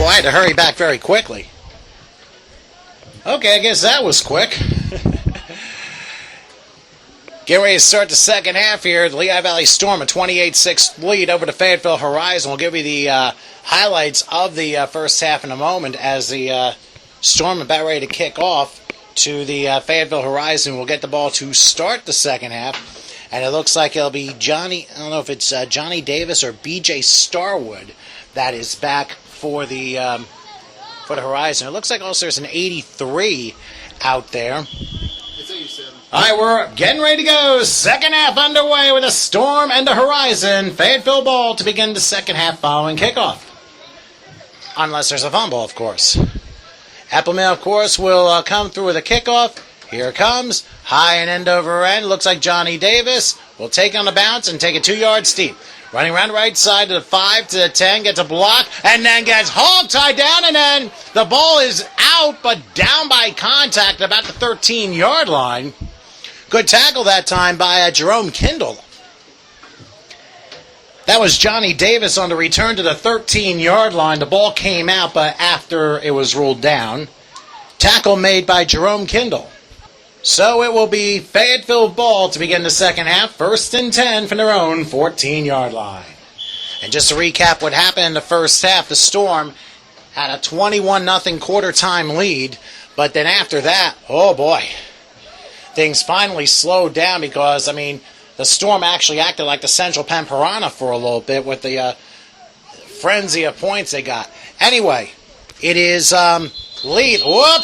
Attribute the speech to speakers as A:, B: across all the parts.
A: I had to hurry back very quickly. Okay, I guess that was quick. Getting ready to start the second half here. The Lehigh Valley Storm, a 28-6 lead over the Fayetteville Horizon. We'll give you the highlights of the first half in a moment as the Storm about ready to kick off to the Fayetteville Horizon. We'll get the ball to start the second half. And it looks like it'll be Johnny, I don't know if it's Johnny Davis or B.J. Starwood that is back for the Horizon. It looks like also there's an 83 out there.
B: It's 87.
A: All right, we're getting ready to go. Second half underway with the Storm and the Horizon. Fayetteville ball to begin the second half following kickoff. Unless there's a fumble, of course. Appleman, of course, will come through with a kickoff. Here it comes. High and end over end. Looks like Johnny Davis will take on the bounce and take it 2 yards deep. Running around the right side to the 5 to the 10. Gets a block and then gets hog-tied down. And then the ball is out but down by contact about the 13-yard line. Good tackle that time by Jerome Kindle. That was Johnny Davis on the return to the 13-yard line. The ball came out but after it was ruled down. Tackle made by Jerome Kindle. So it will be Fayetteville ball to begin the second half. 1st and 10 from their own 14-yard line. And just to recap what happened in the first half, the Storm had a 21-0 quarter-time lead. But then after that, oh boy, things finally slowed down because, I mean, the Storm actually acted like the Central Penn Piranha for a little bit with the frenzy of points they got. Anyway, it is lead. Whoop!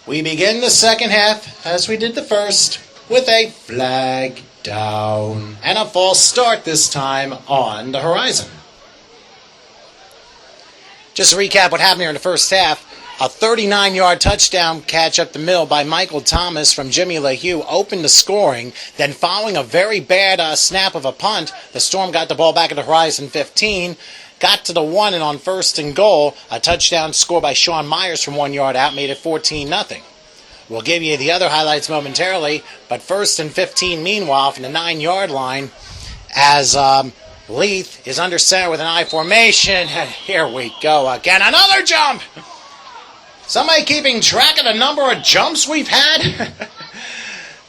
A: We begin the second half, as we did the first, with a flag down and a false start this time on the Horizon. Just to recap what happened here in the first half, a 39-yard touchdown catch up the middle by Michael Thomas from Jimmy LeHue opened the scoring. Then following a very bad snap of a punt, the Storm got the ball back at the Horizon 15. Got to the 1 and on 1st and goal, a touchdown score by Sean Myers from 1 yard out made it 14-0. We'll give you the other highlights momentarily, but 1st and 15 meanwhile from the 9-yard line as Leith is under center with an I formation. And here we go again. Another jump! Somebody keeping track of the number of jumps we've had?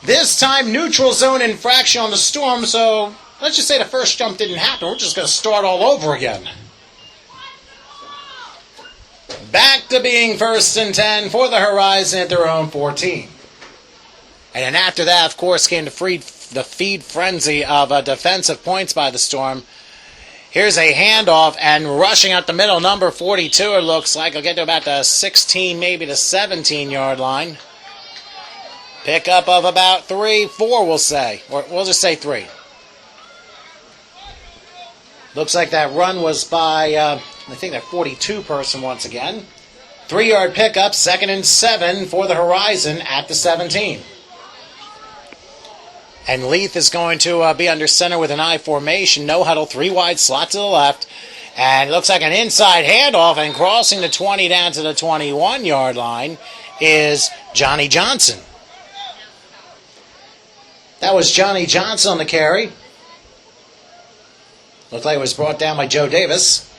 A: This time neutral zone infraction on the Storm, so let's just say the first jump didn't happen. We're just going to start all over again. Back to being 1st and 10 for the Horizon at their own 14. And then after that, of course, came the feed frenzy of defensive points by the Storm. Here's a handoff and rushing out the middle, number 42, it looks like. I'll get to about the 16, maybe the 17-yard line. Pickup of about 3, 4, we'll say. Or we'll just say 3. Looks like that run was by, I think that 42 person once again. 3-yard pickup, 2nd and 7 for the Horizon at the 17. And Leith is going to be under center with an I formation. No huddle, 3 wide, slot to the left. And it looks like an inside handoff, and crossing the 20 down to the 21-yard line is Johnny Johnson. That was Johnny Johnson on the carry. Looked like it was brought down by Joe Davis.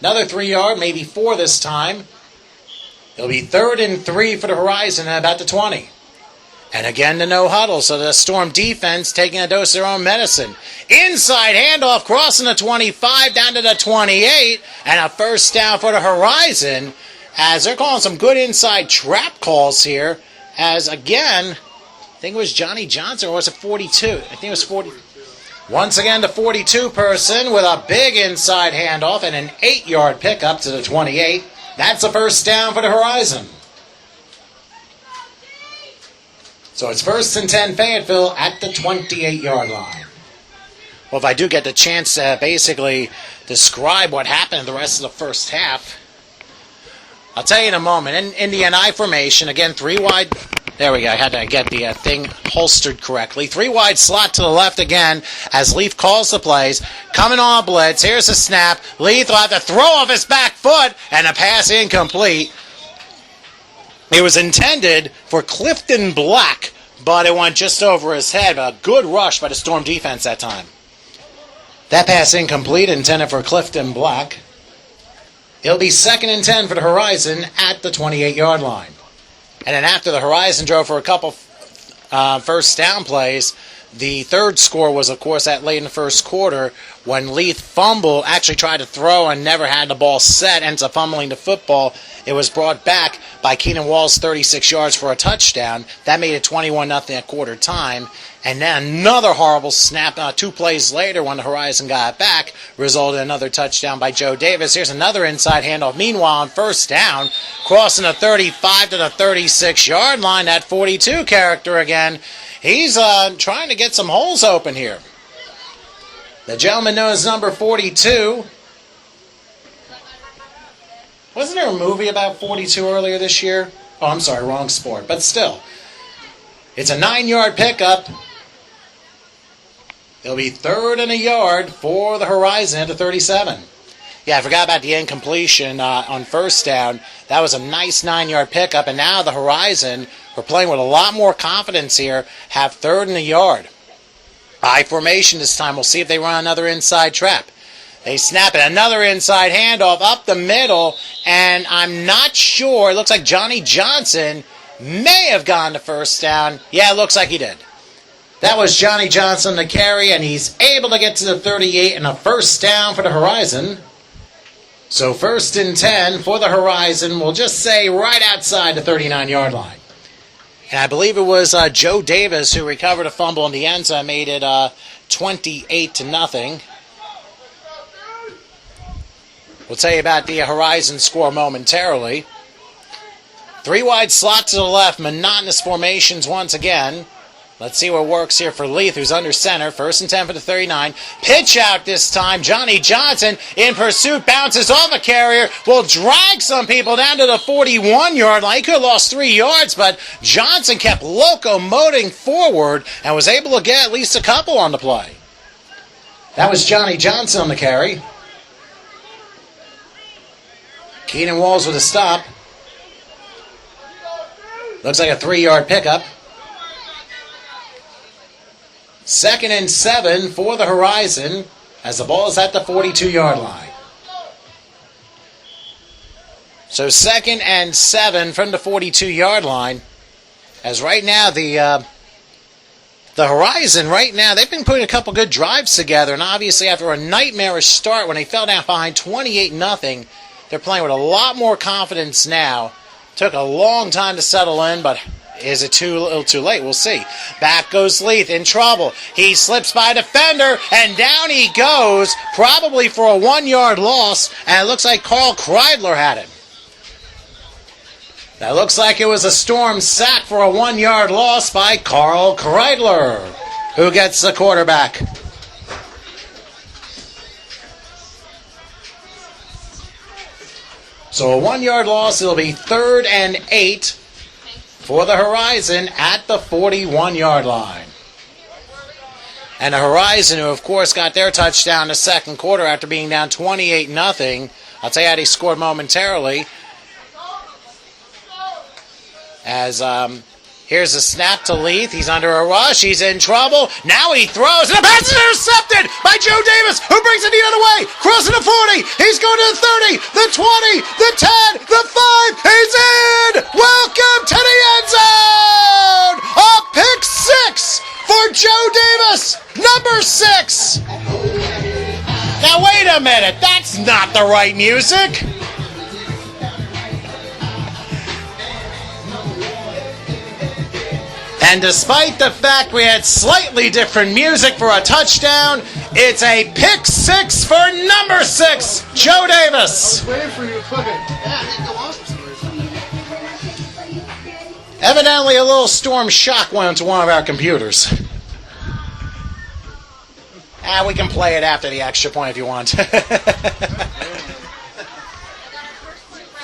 A: Another 3-yard, maybe 4 this time. It'll be 3rd and 3 for the Horizon at about the 20. And again, the no huddle, so the Storm defense taking a dose of their own medicine. Inside handoff, crossing the 25 down to the 28, and a 1st down for the Horizon, as they're calling some good inside trap calls here, as again, I think it was Johnny Johnson, or was it 42? I think it was 40. Once again, the 42 person with a big inside handoff and an 8-yard pickup to the 28. That's a 1st down for the Horizon. So it's 1st and 10 Fayetteville at the 28-yard line. Well, if I do get the chance to basically describe what happened in the rest of the first half, I'll tell you in a moment. In the NI formation, again, 3 wide. There we go. I had to get the thing holstered correctly. 3 wide slot to the left again as Leith calls the plays. Coming on blitz. Here's a snap. Leith will have to throw off his back foot, and a pass incomplete. It was intended for Clifton Black, but it went just over his head. A good rush by the Storm defense that time. That pass incomplete, intended for Clifton Black. It'll be 2nd and 10 for the Horizon at the 28-yard line. And then after the Horizon drove for a couple first down plays, the third score was, of course, that late in the first quarter when Leith fumbled, actually tried to throw and never had the ball set, ends up fumbling the football. It was brought back by Keenan Walls, 36 yards for a touchdown. That made it 21-0 at quarter time. And then another horrible snap 2 plays later when the Horizon got back resulted in another touchdown by Joe Davis. Here's another inside handoff. Meanwhile, on first down, crossing the 35 to the 36-yard line, that 42 character again. He's trying to get some holes open here. The gentleman known as number 42. Wasn't there a movie about 42 earlier this year? Oh, I'm sorry, wrong sport. But still, it's a 9-yard pickup. It'll be 3rd and a yard for the Horizon at the 37. Yeah, I forgot about the incompletion on first down. That was a nice 9-yard pickup, and now the Horizon, we're playing with a lot more confidence here, have 3rd and a yard. I formation this time. We'll see if they run another inside trap. They snap it. Another inside handoff up the middle, and I'm not sure. It looks like Johnny Johnson may have gone to first down. Yeah, it looks like he did. That was Johnny Johnson the carry, and he's able to get to the 38 and a first down for the Horizon. So 1st and 10 for the Horizon. We'll just say right outside the 39-yard line. And I believe it was Joe Davis who recovered a fumble in the end zone, made it 28-0. We'll tell you about the Horizon score momentarily. 3 wide slot to the left, monotonous formations once again. Let's see what works here for Leith, who's under center. 1st and 10 for the 39. Pitch out this time. Johnny Johnson in pursuit, bounces off a carrier, will drag some people down to the 41-yard line. He could have lost 3 yards, but Johnson kept locomoting forward and was able to get at least a couple on the play. That was Johnny Johnson on the carry. Keenan Walls with a stop. Looks like a 3-yard pickup. 2nd and 7 for the Horizon as the ball is at the 42-yard line. So 2nd and 7 from the 42-yard line. As right now the Horizon right now, they've been putting a couple good drives together, and obviously after a nightmarish start when they fell down behind 28-0, they're playing with a lot more confidence now. Took a long time to settle in, but is it a little too late? We'll see. Back goes Leith in trouble. He slips by a defender, and down he goes, probably for a 1-yard loss, and it looks like Carl Kreidler had it. That looks like it was a Storm sack for a 1-yard loss by Carl Kreidler, who gets the quarterback. So a 1-yard loss, it'll be 3rd and 8 for the Horizon at the 41-yard line. And the Horizon, who of course got their touchdown in the second quarter after being down 28-0. I'll tell you how they scored momentarily. As here's a snap to Leith. He's under a rush. He's in trouble. Now he throws, and the pass is intercepted by Joe Davis, who brings it the other way. Crossing the 40. He's going to the 30, the 20, the 10, the 5. He's in. Welcome to the end zone. A pick 6 for Joe Davis, number 6. Now wait a minute. That's not the right music. And despite the fact we had slightly different music for a touchdown, it's a pick 6 for number 6, Joe Davis.
B: I was waiting for you to fucking... Yeah, I didn't go on for some reason.
A: Evidently a little storm shock went into one of our computers. We can play it after the extra point if you want.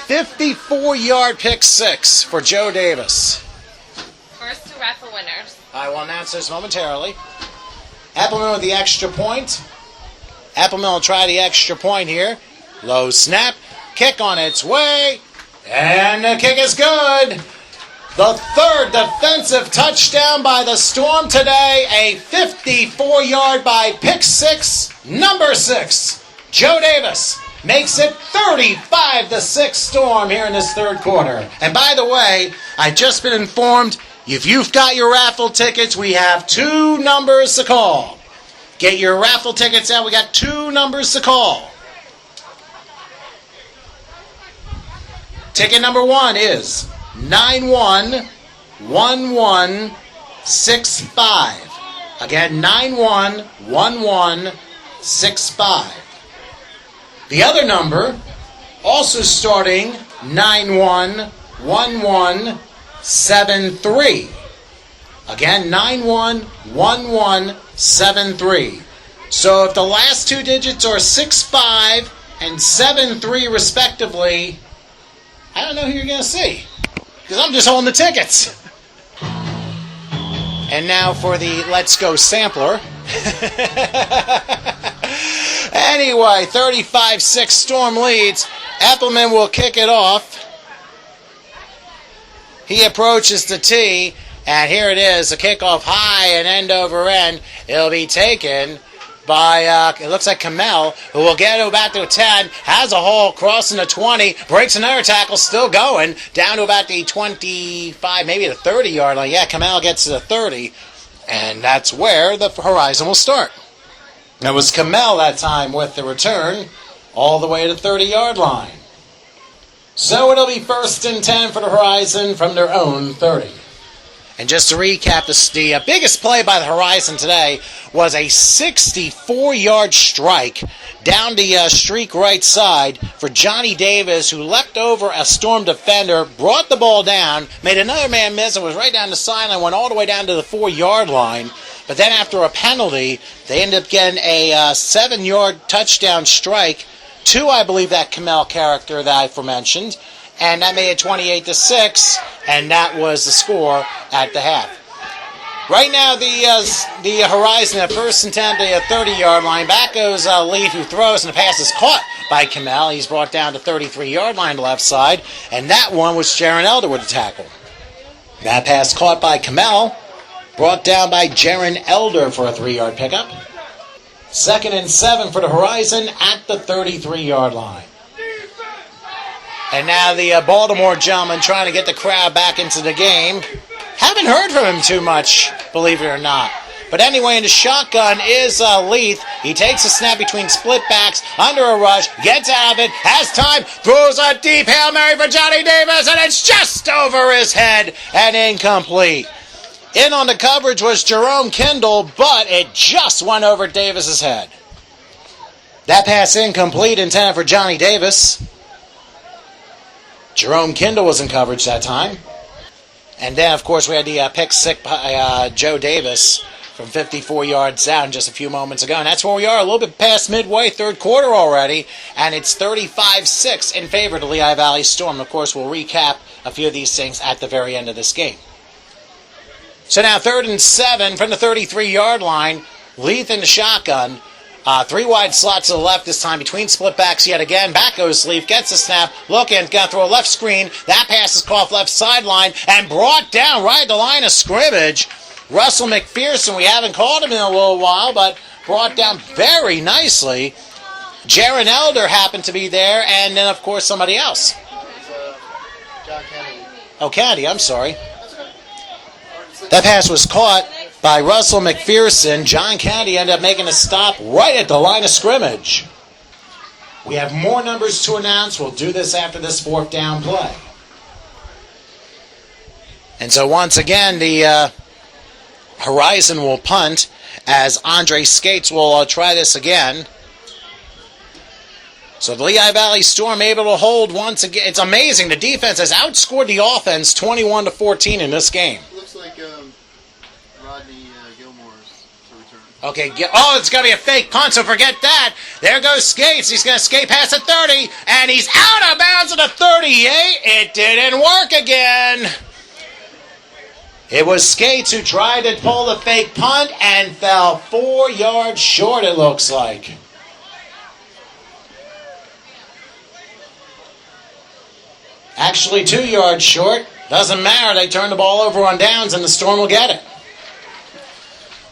A: 54-yard pick 6 for Joe Davis.
C: First two raffle winners.
A: I will announce this momentarily. Appleman with the extra point. Appleman will try the extra point here. Low snap. Kick on its way. And the kick is good. The third defensive touchdown by the Storm today, a 54-yard by pick six, number 6. Joe Davis makes it 35-6 Storm here in this third quarter. And by the way, I've just been informed, if you've got your raffle tickets, we have 2 numbers to call. Get your raffle tickets out. We got 2 numbers to call. Ticket number 1 is 911165. Again, 911165. The other number, also starting 911173. Again, 911173. So if the last 2 digits are 65 and 73 respectively, I don't know who you're going to see, because I'm just holding the tickets. And now for the Let's Go sampler. Anyway, 35-6 Storm leads. Eppelman will kick it off. He approaches the tee, and here it is, a kickoff high and end over end. It'll be taken by, it looks like Kamel, who will get it about to 10, has a hole, crossing the 20, breaks another tackle, still going, down to about the 25, maybe the 30-yard line. Yeah, Kamel gets to the 30, and that's where the Horizon will start. It was Kamel that time with the return, all the way to the 30-yard line. So it'll be 1st and 10 for the Horizon from their own 30. And just to recap, the biggest play by the Horizon today was a 64-yard strike down the streak right side for Johnny Davis, who leapt over a Storm defender, brought the ball down, made another man miss, and was right down the sideline, went all the way down to the 4-yard line. But then after a penalty, they ended up getting a 7-yard touchdown strike to, I believe, that Kamel character that I aforementioned. And that made it 28-6, and that was the score at the half. Right now, the Horizon at 1st and 10 to the 30-yard line. Back goes Leaf, who throws, and the pass is caught by Kamel. He's brought down to 33-yard line left side, and that one was Jaron Elder with the tackle. That pass caught by Kamel, brought down by Jaron Elder for a 3-yard pickup. 2nd and 7 for the Horizon at the 33-yard line. And now the Baltimore gentleman trying to get the crowd back into the game. Haven't heard from him too much, believe it or not. But anyway, in the shotgun is Leith. He takes a snap between split backs, under a rush, gets out of it, has time, throws a deep Hail Mary for Johnny Davis, and it's just over his head and incomplete. In on the coverage was Jerome Kendall, but it just went over Davis's head. That pass incomplete, intended for Johnny Davis. Jerome Kendall was in coverage that time. And then, of course, we had the pick six by Joe Davis from 54 yards down just a few moments ago. And that's where we are, a little bit past midway, third quarter already. And it's 35-6 in favor of the Lehigh Valley Storm. Of course, we'll recap a few of these things at the very end of this game. So now 3rd and 7 from the 33-yard line. Leith in the shotgun. 3 wide slots to the left this time between split backs yet again. Back goes Leaf, gets the snap, looking, going to throw a left screen. That pass is caught left sideline and brought down right at the line of scrimmage. Russell McPherson, we haven't called him in a little while, but brought down very nicely. Jaron Elder happened to be there, and then, of course, somebody else.
B: John Kennedy.
A: Oh, Kennedy, I'm sorry. That pass was caught by Russell McPherson. John Kennedy ended up making a stop right at the line of scrimmage. We have more numbers to announce. We'll do this after this 4th down play. And so once again, the Horizon will punt as Andre Skates will try this again. So the Lehigh Valley Storm able to hold once again. It's amazing. The defense has outscored the offense 21-14 in this game.
B: Looks like Rodney Gilmore's return.
A: Okay, it's going to be a fake punt, so forget that. There goes Skates. He's going to skate past the 30, and he's out of bounds at the 38. It didn't work again. It was Skates who tried to pull the fake punt and fell 4 yards short, it looks like. Actually 2 yards short. Doesn't matter. They turn the ball over on downs and the Storm will get it.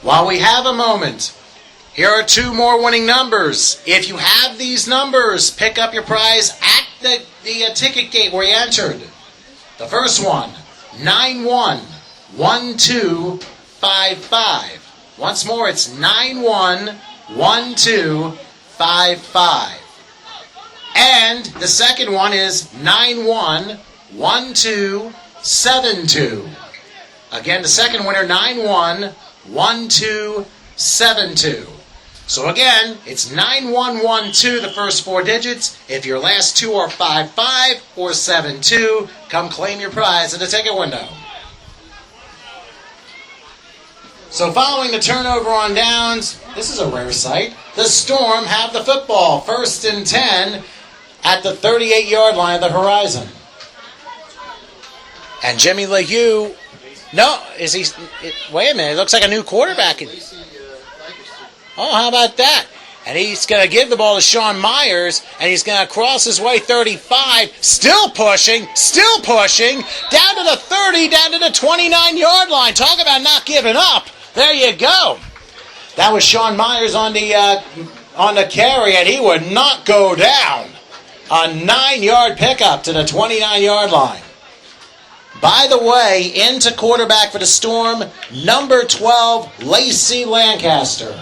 A: While we have a moment, here are two more winning numbers. If you have these numbers, pick up your prize at the ticket gate where you entered. The first one, 911255. Once more, it's 911255. And the second one is 911272. Again, the second winner, 911272. So again, it's 9112, the first four digits. If your last two are 55 or 72, come claim your prize at the ticket window. So following the turnover on downs, this is a rare sight. The Storm have the football, 1st and 10 at the 38-yard line of the horizon. And Jimmy LeHue, no, is he, wait a minute, it looks like a new quarterback. Oh, how about that? And he's going to give the ball to Sean Myers, and he's going to cross his way 35, still pushing, down to the 30, down to the 29-yard line. Talk about not giving up. There you go. That was Sean Myers on the carry, and he would not go down. A 9-yard pickup to the 29-yard line. By the way, into quarterback for the Storm, number 12, Lacey Lancaster.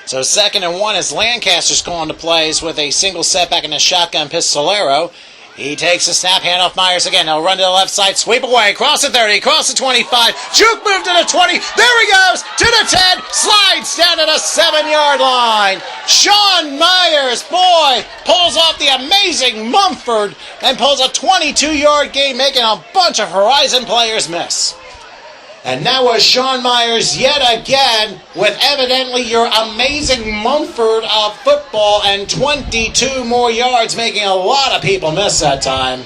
A: So 2nd and 1 as Lancaster's calling the plays with a single setback and a shotgun pistolero. He takes a snap, handoff Myers again. He'll run to the left side, sweep away, cross the 30, cross the 25, juke move to the 20. There he goes, to the 10, slides down to the 7-yard line. Sean Myers, boy, pulls off the amazing Mumford and pulls a 22-yard gain, making a bunch of Horizon players miss. And that was Sean Myers yet again with evidently your amazing Mumford of football and 22 more yards, making a lot of people miss that time.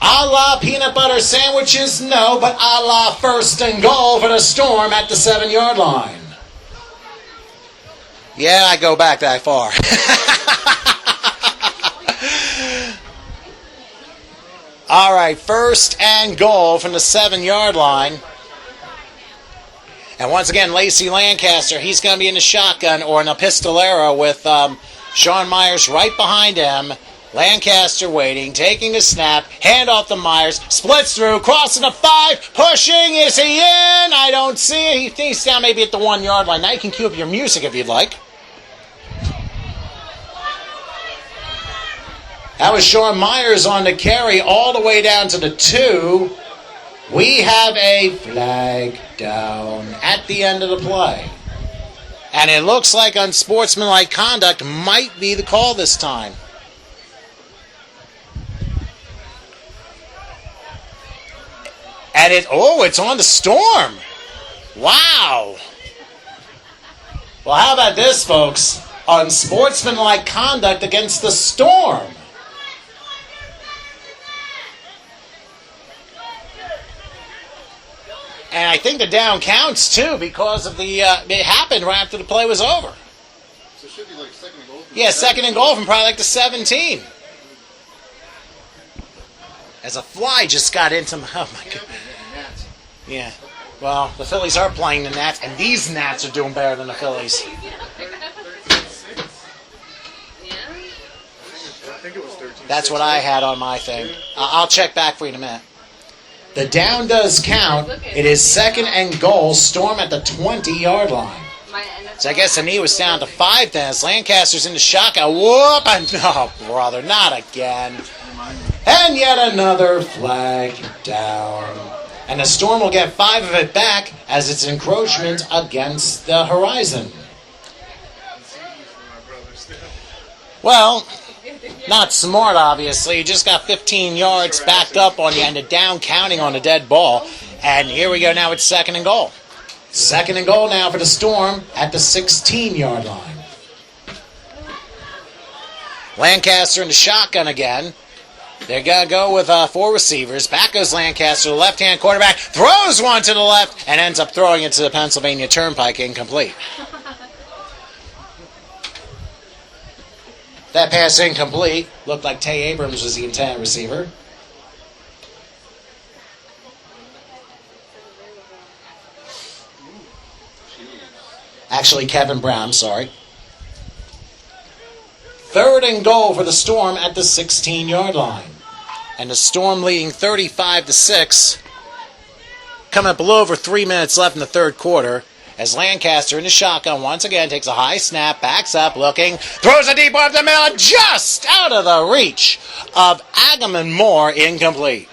A: A la peanut butter sandwiches, no, but a la 1st and goal for the Storm at the 7-yard line. Yeah, I go back that far. All right, 1st and goal from the 7-yard line. And once again, Lacey Lancaster, he's going to be in the shotgun or in a pistolero with Sean Myers right behind him. Lancaster waiting, taking a snap, hand off to Myers, splits through, crossing the 5, pushing, is he in? I don't see it. He thinks down maybe at the 1-yard line. Now you can cue up your music if you'd like. That was Sean Myers on the carry all the way down to the 2. We have a flag down at the end of the play. And it looks like unsportsmanlike conduct might be the call this time. And it's on the Storm. Wow. Well, how about this, folks? Unsportsmanlike conduct against the Storm. And I think the down counts, too, because of it happened right after the play was over.
B: So it should be like 2nd and goal.
A: Yeah, 2nd and goal from probably like the 17. As a fly just got into my... Oh, my God. Yeah. Well, the Phillies are playing the Nats, and these Nats are doing better than the Phillies.
B: I think it was 13.
A: That's what I had on my thing. I'll check back for you in a minute. The down does count. It is 2nd and goal. Storm at the 20-yard line. So I guess the knee was down to 5 then as Lancaster's in the shotgun. Whoop! Oh, brother, not again. And yet another flag down. And the Storm will get 5 of it back as it's encroachment against the Horizon. Well, not smart, obviously. You just got 15 yards backed up on you and the down counting on a dead ball. And here we go now. It's 2nd and goal. 2nd and goal now for the Storm at the 16-yard line. Lancaster in the shotgun again. They're going to go with 4 receivers. Back goes Lancaster, the left-hand quarterback, throws one to the left, and ends up throwing it to the Pennsylvania Turnpike incomplete. That pass incomplete. Looked like Tay Abrams was the intended receiver. Actually, Kevin Brown, sorry. 3rd and goal for the Storm at the 16-yard line. And the Storm leading 35-6. Coming up a little over 3 minutes left in the third quarter. As Lancaster in the shotgun once again takes a high snap, backs up, looking, throws a deep one up the middle, just out of the reach of Agaman Moore, incomplete.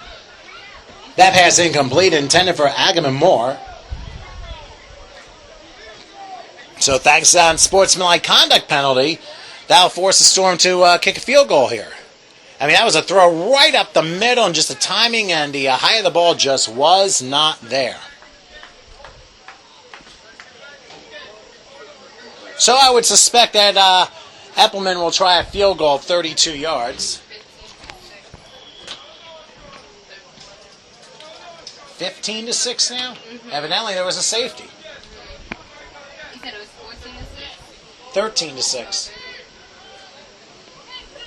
A: That pass incomplete, intended for Agaman Moore. So thanks to that unsportsmanlike conduct penalty, that'll force the Storm to kick a field goal here. I mean, that was a throw right up the middle, and just the timing and the height of the ball just was not there. So I would suspect that Eppelman will try a field goal of 32 yards. 15-6 now? Mm-hmm. Evidently there was a safety.
C: You said it was 14-6?
A: 13-6.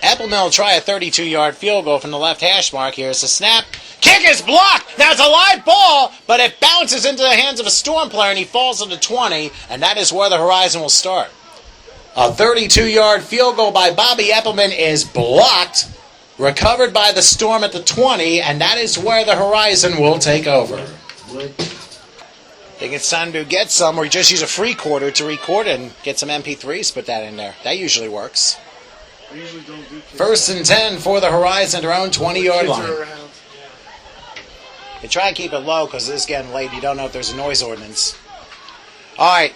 A: Eppelman will try a 32-yard field goal from the left hash mark. Here's the snap. Kick is blocked. Now it's a live ball, but it bounces into the hands of a Storm player, and he falls to the 20, and that is where the Horizon will start. A 32-yard field goal by Bobby Eppelman is blocked, recovered by the Storm at the 20, and that is where the Horizon will take over. I think it's time to get some, or you just use a free quarter to record it and get some MP3s, put that in there. That usually works.
B: I usually don't do kids.
A: 1st and 10 for the Horizon, their own 20-yard line. They try and keep it low because it's getting late. You don't know if there's a noise ordinance. All right.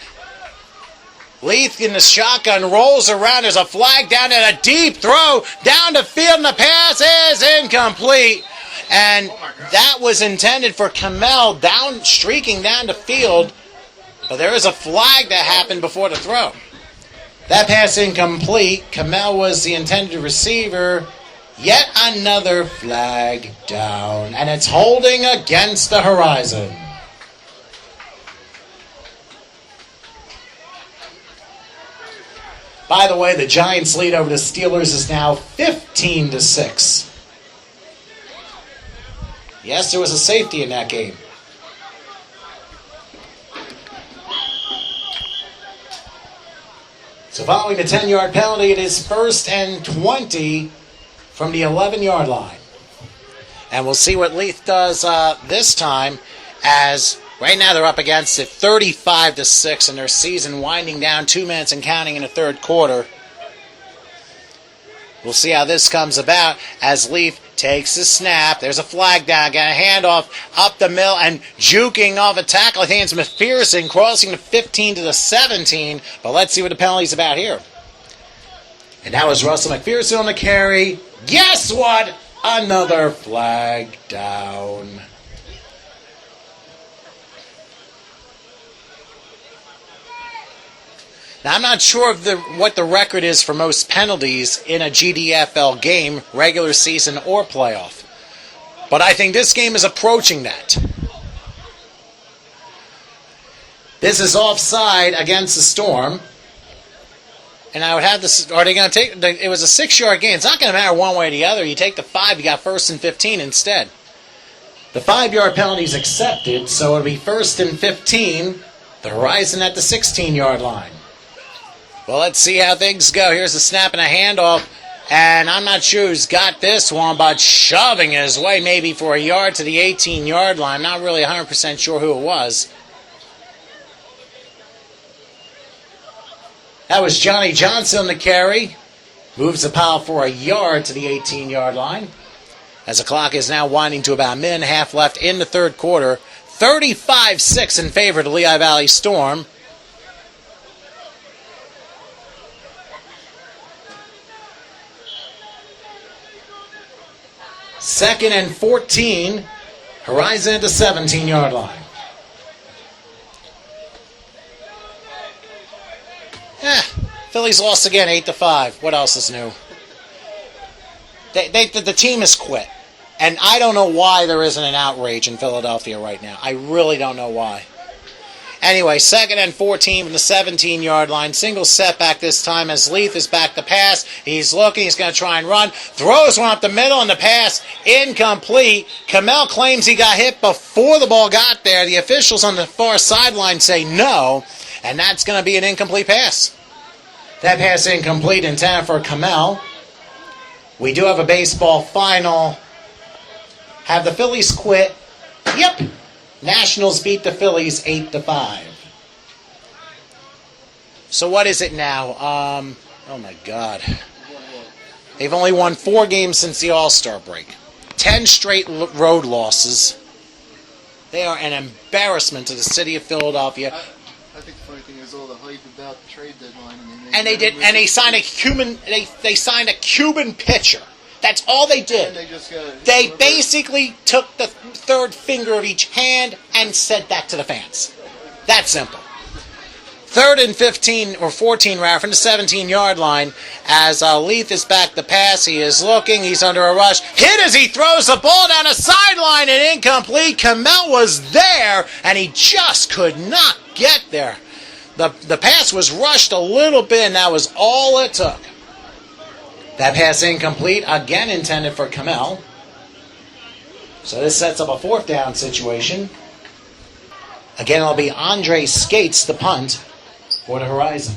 A: Leith in the shotgun rolls around. There's a flag down and a deep throw down the field, and the pass is incomplete. And that was intended for Kamel streaking down the field. But there is a flag that happened before the throw. That pass incomplete. Kamel was the intended receiver. Yet another flag down. And it's holding against the Horizon. By the way, the Giants' lead over the Steelers is now 15-6. Yes, there was a safety in that game. So following the 10-yard penalty, it is 1st and 20 from the 11-yard line. And we'll see what Leith does this time, as right now they're up against it 35-6 in their season, winding down 2 minutes and counting in the third quarter. We'll see how this comes about as Leith takes the snap. There's a flag down, got a handoff up the middle and juking off a tackle. I think it's McPherson crossing the 15 to the 17, but let's see what the penalty's about here. And that was Russell McPherson on the carry. Guess what? Another flag down. Now, I'm not sure of what the record is for most penalties in a GDFL game, regular season or playoff. But I think this game is approaching that. This is offside against the Storm. And I would have this, are they going to take, it was a 6-yard gain. It's not going to matter one way or the other. You take the 5, you got 1st and 15 instead. The 5-yard penalty is accepted, so it'll be 1st and 15. The Horizon at the 16-yard line. Well, let's see how things go. Here's a snap and a handoff. And I'm not sure who's got this one, but shoving his way maybe for a yard to the 18-yard line. Not really 100% sure who it was. That was Johnny Johnson on the carry. Moves the pile for a yard to the 18-yard line. As the clock is now winding to about a minute and a half left in the third quarter. 35-6 in favor of the Lehigh Valley Storm. Second and 14. Horizon at the 17-yard line. Phillies lost again 8-5. What else is new? The team has quit. And I don't know why there isn't an outrage in Philadelphia right now. I really don't know why. Anyway, 2nd and 14 from the 17-yard line. Single setback this time as Leith is back to pass. He's looking. He's going to try and run. Throws one up the middle, and the pass incomplete. Kamel claims he got hit before the ball got there. The officials on the far sideline say no, and that's going to be an incomplete pass. That pass incomplete, intended for Kamel. We do have a baseball final. Have the Phillies quit? Yep. Nationals beat the Phillies 8-5. So what is it now? Oh my God. They've only won 4 games since the All-Star break. 10 straight road losses. They are an embarrassment to the city of Philadelphia.
B: I think the funny thing is all the hype about the trade deadline,
A: And they signed a Cuban. They signed a Cuban pitcher. That's all they did. They basically took the third finger of each hand and said that to the fans. That simple. 3rd and 15, or 14 rather, from the 17-yard line as Leith is back to pass. He is looking. He's under a rush. Hit as he throws the ball down the sideline and incomplete. Kamel was there, and he just could not get there. The pass was rushed a little bit, and that was all it took. That pass incomplete, again intended for Kamel. So this sets up a 4th down situation. Again, it'll be Andre Skates, the punt, for the Horizon.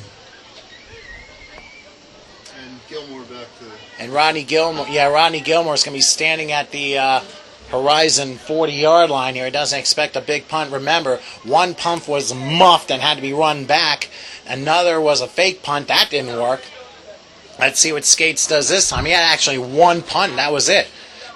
B: And Gilmore back to...
A: And Rodney Gilmore, Rodney Gilmore's going to be standing at the Horizon 40-yard line here. He doesn't expect a big punt. Remember, one punt was muffed and had to be run back. Another was a fake punt. That didn't work. Let's see what Skates does this time. He had actually one punt, and that was it.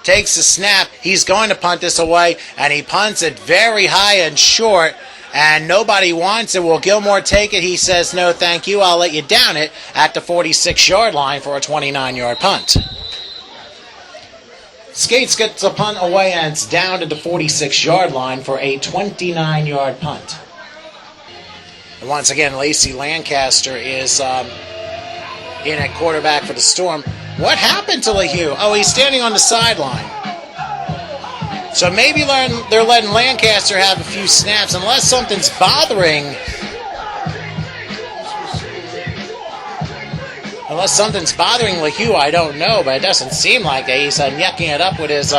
A: Takes the snap. He's going to punt this away, and he punts it very high and short, and nobody wants it. Will Gilmore take it? He says, no, thank you. I'll let you down it at the 46-yard line for a 29-yard punt. Skates gets a punt away, and it's down to the 46-yard line for a 29-yard punt. And once again, Lacey Lancaster is... in at quarterback for the Storm. What happened to Lehigh? Oh, he's standing on the sideline. So maybe they're letting Lancaster have a few snaps unless something's bothering. Unless something's bothering Lehigh, I don't know, but it doesn't seem like it. He's yucking it up with his...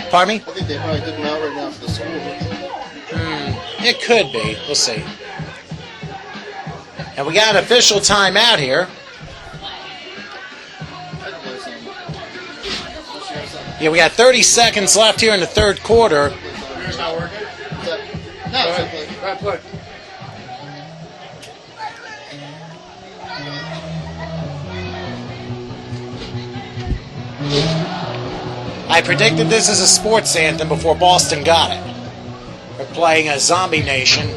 A: Pardon me?
B: I think they probably took him out right now for the score.
A: It could be. We'll see. And we got an official timeout here. Yeah, we got 30 seconds left here in the 3rd quarter.
B: It's not working? No, it's not play.
A: I predicted this as a sports anthem before Boston got it. We're playing a Zombie Nation.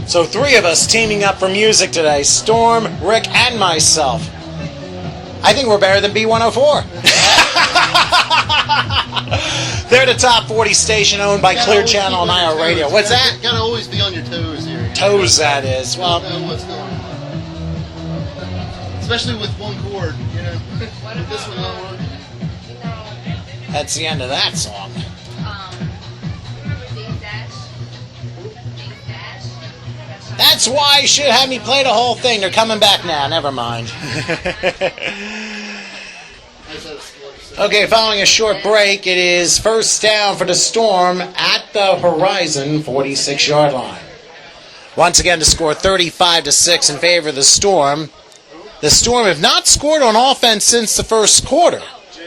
A: So 3 of us teaming up for music today. Storm, Rick, and myself. I think we're better than B104. They're the top 40 station owned by Clear Channel and IR Radio. What's that?
B: Gotta always be on your toes here.
A: Toes, that is. Well,
B: know what's going on. Especially with one chord, you know. With this one not working.
A: That's the end of that song. That's why you should have me play the whole thing. They're coming back now. Never mind. Okay, following a short break, it is 1st down for the Storm at the Horizon 46-yard line. Once again, to score 35-6 in favor of the Storm. The Storm have not scored on offense since the 1st quarter.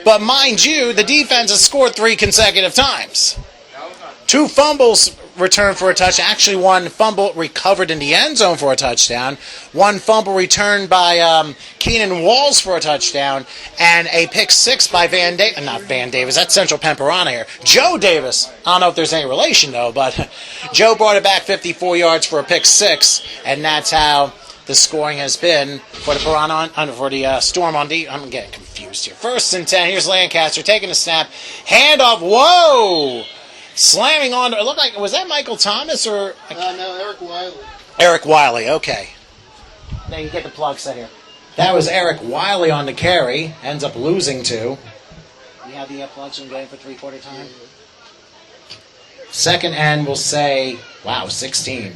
A: But mind you, the defense has scored 3 consecutive times. 2 fumbles returned for a touchdown. Actually, 1 fumble recovered in the end zone for a touchdown. 1 fumble returned by Keenan Walls for a touchdown. And a pick 6 by not Van Davis, that's Central Pemperana here. Joe Davis. I don't know if there's any relation, though, but Joe brought it back 54 yards for a pick 6. And that's how the scoring has been for the Storm on D. I'm getting confused here. 1st and 10. Here's Lancaster taking a snap. Handoff. Whoa! Slamming on. It looked like, was that Michael Thomas or?
B: No, Eric Wiley.
A: Eric Wiley. Okay. Now you get the plug set here. That was Eric Wiley on the carry. Ends up losing 2. Yeah, how the collection going for three-quarter time? Second end, we'll say, wow, 16.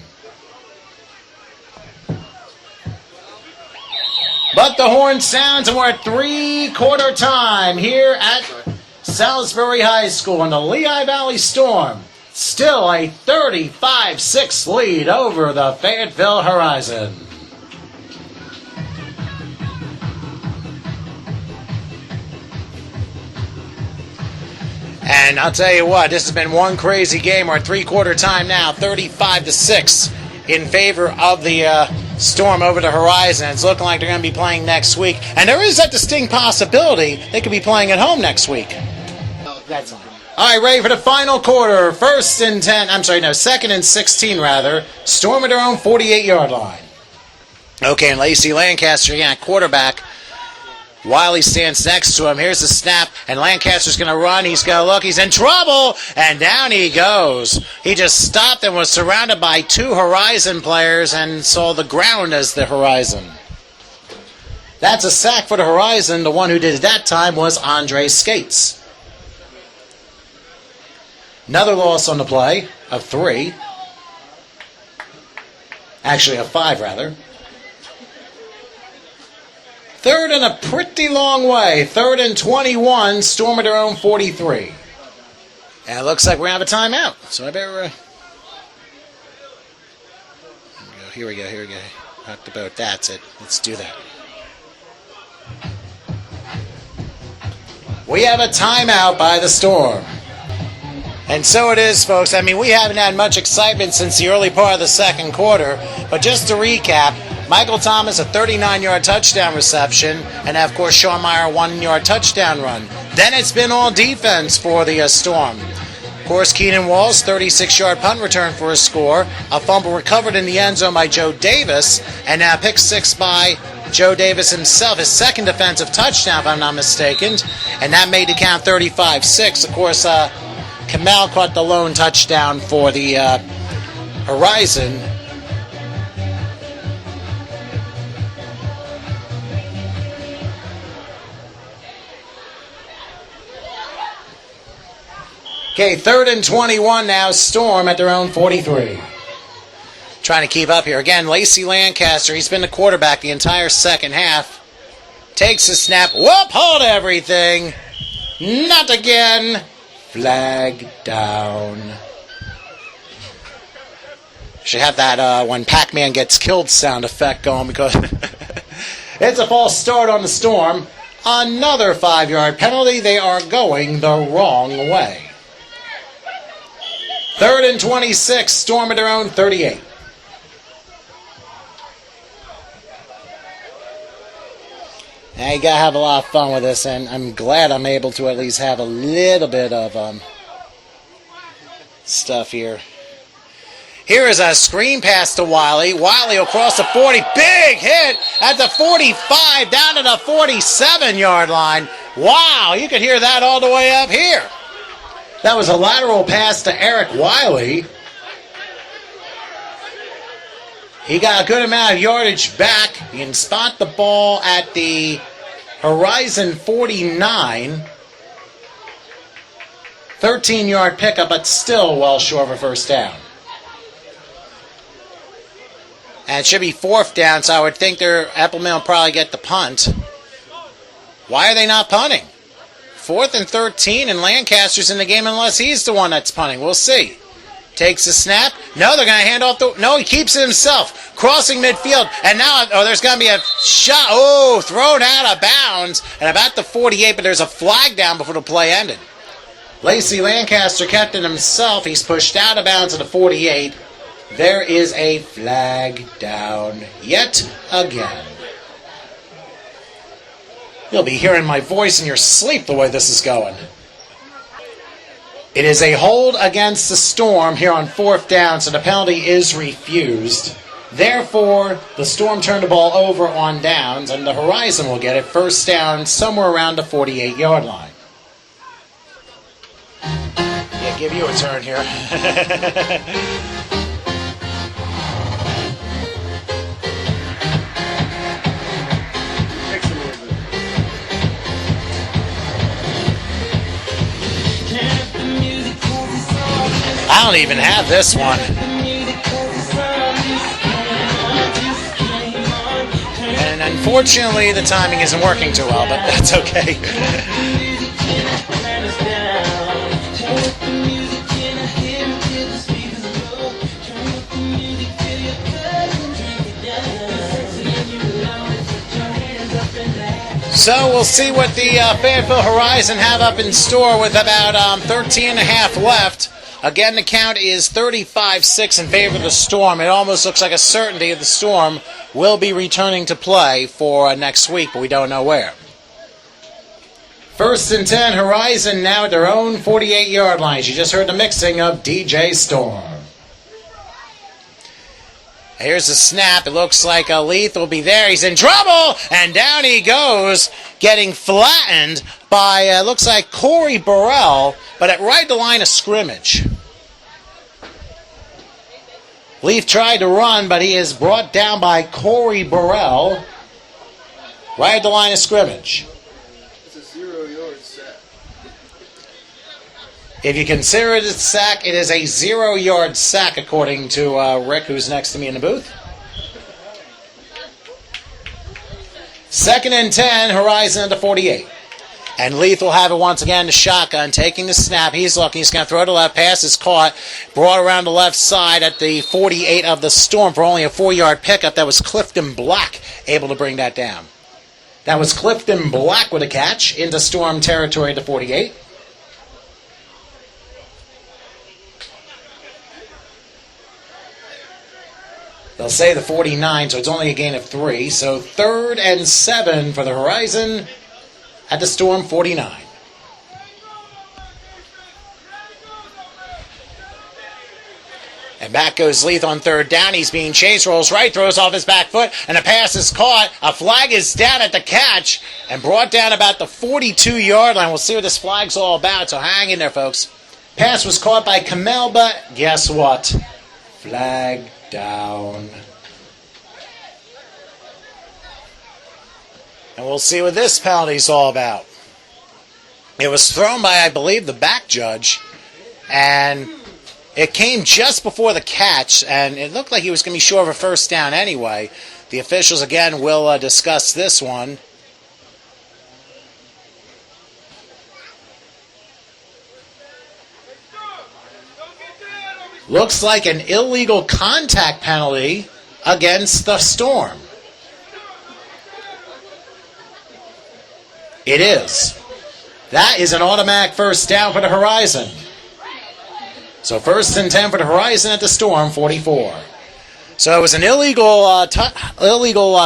A: But the horn sounds, and we're at three-quarter time here at Salisbury High School in the Lehigh Valley Storm. Still a 35-6 lead over the Fayetteville Horizon. And I'll tell you what, this has been one crazy game. We're at three-quarter time now, 35-6 in favor of the Storm over the Horizon. It's looking like they're going to be playing next week. And there is that distinct possibility they could be playing at home next week. That's all. All right, ready for the final quarter. Second and 16, rather. Storm at their own 48-yard line. Okay, and Lacey Lancaster, again, quarterback. Wiley stands next to him. Here's the snap, and Lancaster's going to run. He's going to look. He's in trouble, and down he goes. He just stopped and was surrounded by two Horizon players and saw the ground as the Horizon. That's a sack for the Horizon. The one who did it that time was Andre Skates. Another loss on the play of 3. Actually, of 5, rather. Third and a pretty long way. 3rd and 21. Storm at their own 43. And it looks like we're going to have a timeout. So I better... Here we go. Rock the boat. That's it. Let's do that. We have a timeout by the Storm. And so it is, folks. I mean, we haven't had much excitement since the early part of the second quarter. But just to recap, Michael Thomas, a 39-yard touchdown reception, and, of course, Sean Meyer, a 1-yard touchdown run. Then it's been all defense for the Storm. Of course, Keenan Walls, 36-yard punt return for a score, a fumble recovered in the end zone by Joe Davis, and a pick 6 by Joe Davis himself, his second defensive touchdown, if I'm not mistaken, and that made the count 35-6. Of course, Kamal caught the lone touchdown for the Horizon. Okay, 3rd and 21 now. Storm at their own 43. Trying to keep up here. Again, Lacey Lancaster, he's been the quarterback the entire second half. Takes a snap. Whoop, hold everything. Not again. Flag down. Should have that when Pac-Man gets killed sound effect going because it's a false start on the Storm. Another 5-yard penalty. They are going the wrong way. 3rd and 26, Storm at their own 38. Now you gotta have a lot of fun with this, and I'm glad I'm able to at least have a little bit of stuff here. Here is a screen pass to Wiley. Wiley across the 40. Big hit at the 45, down to the 47-yard line. Wow, you could hear that all the way up here. That was a lateral pass to Eric Wiley. He got a good amount of yardage back. You can spot the ball at the Horizon 49. 13-yard pickup, but still well short of a first down. And it should be 4th down, so I would think Appleman will probably get the punt. Why are they not punting? 4th and 13, and Lancaster's in the game unless he's the one that's punting. We'll see. Takes a snap. No, they're going to hand off the... No, he keeps it himself. Crossing midfield. And now, there's going to be a shot. Oh, thrown out of bounds. And about the 48, but there's a flag down before the play ended. Lacey Lancaster kept it himself. He's pushed out of bounds at the 48. There is a flag down yet again. You'll be hearing my voice in your sleep the way this is going. It is a hold against the Storm here on 4th down, so the penalty is refused. Therefore, the Storm turned the ball over on downs, and the Horizon will get it 1st down somewhere around the 48-yard line. Yeah, give you a turn here. I don't even have this one. And unfortunately, the timing isn't working too well, but that's okay. So we'll see what the Fayetteville Horizon have up in store with about 13 and a half left. Again, the count is 35-6 in favor of the Storm. It almost looks like a certainty that the Storm will be returning to play for next week, but we don't know where. 1st and 10, Horizon now at their own 48-yard line. You just heard the mixing of DJ Storm. Here's the snap. It looks like Leith will be there. He's in trouble, and down he goes, getting flattened by, looks like Corey Burrell, but at right the line of scrimmage. Leith tried to run, but he is brought down by Corey Burrell, right at the line of scrimmage.
B: It's a 0-yard sack.
A: If you consider it a sack, it is a 0-yard sack, according to Rick, who's next to me in the booth. 2nd and 10, Horizon at the 48. And Leith will have it once again, the shotgun, taking the snap. He's looking, he's going to throw to left, pass is caught, brought around the left side at the 48 of the Storm for only a 4-yard pickup. That was Clifton Black able to bring that down. That was Clifton Black with a catch into Storm territory at the 48. They'll say the 49, so it's only a gain of 3. So 3rd and 7 for the Horizon at the Storm 49. And back goes Leith on 3rd down. He's being chased, rolls right, throws off his back foot, and a pass is caught. A flag is down at the catch and brought down about the 42-yard line. We'll see what this flag's all about, so hang in there, folks. Pass was caught by Kamel, but guess what? Flag down. And we'll see what this penalty's all about. It was thrown by, I believe, the back judge, and it came just before the catch, and it looked like he was going to be short of a first down anyway. The officials, again, will discuss this one. Looks like an illegal contact penalty against the Storm. It is. That is an automatic first down for the Horizon. So 1st and 10 for the Horizon at the Storm, 44. So it was an illegal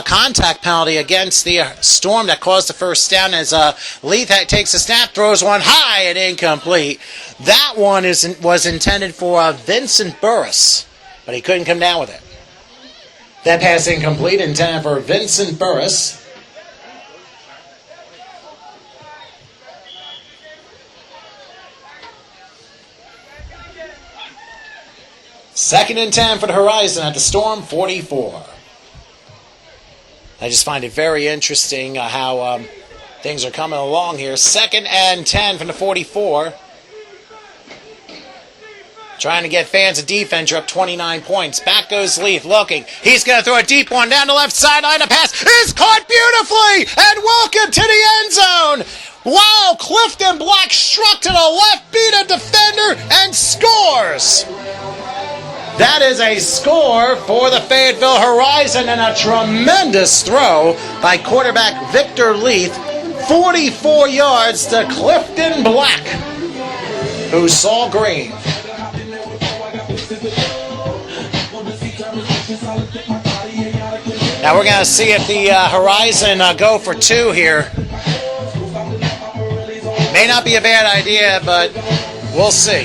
A: contact penalty against the Storm that caused the first down as Leith takes a snap, throws one high and incomplete. That one was intended for Vincent Burris, but he couldn't come down with it. That pass incomplete, intended for Vincent Burris. Second and 10 for the Horizon at the Storm, 44. I just find it very interesting how things are coming along here. 2nd and 10 from the 44. Trying to get fans of defense. You're up 29 points. Back goes Leith looking. He's going to throw a deep one down the left sideline. The pass is caught beautifully. And welcome to the end zone. Wow, Clifton Black struck to the left, beat a defender, and scores. That is a score for the Fayetteville Horizon and a tremendous throw by quarterback Victor Leith. 44 yards to Clifton Black, who saw green. Now we're going to see if the Horizon go for 2 here. May not be a bad idea, but we'll see.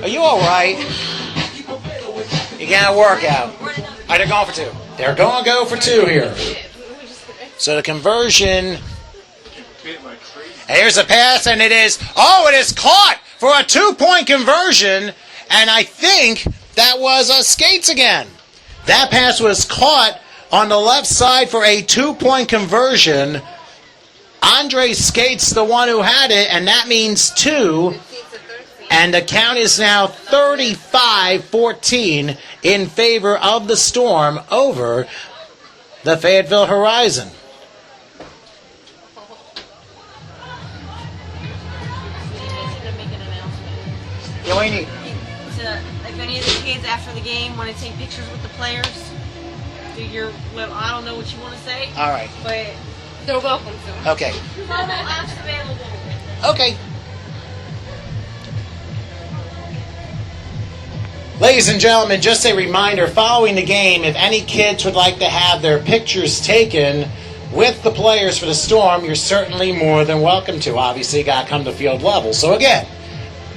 A: Are you all right? You got a workout. All right, they're going for 2. They're going to go for 2 here. So the conversion. And here's a pass, and it is caught for a 2-point conversion. And I think that was Skates again. That pass was caught on the left side for a 2-point conversion. Andre Skate's the one who had it, and that means 2. And the count is now 35-14 in favor of the Storm over the Fayetteville Horizon. Yeah, what do you need?
D: If any of the kids after the game want to take pictures with the players, do your, well, I don't know what you want to say.
A: All right.
D: But
C: They're welcome to.
A: Okay.
D: mobile apps available.
A: Okay. Ladies and gentlemen, just a reminder, following the game, if any kids would like to have their pictures taken with the players for the Storm, you're certainly more than welcome to. Obviously, you got to come to field level. So again,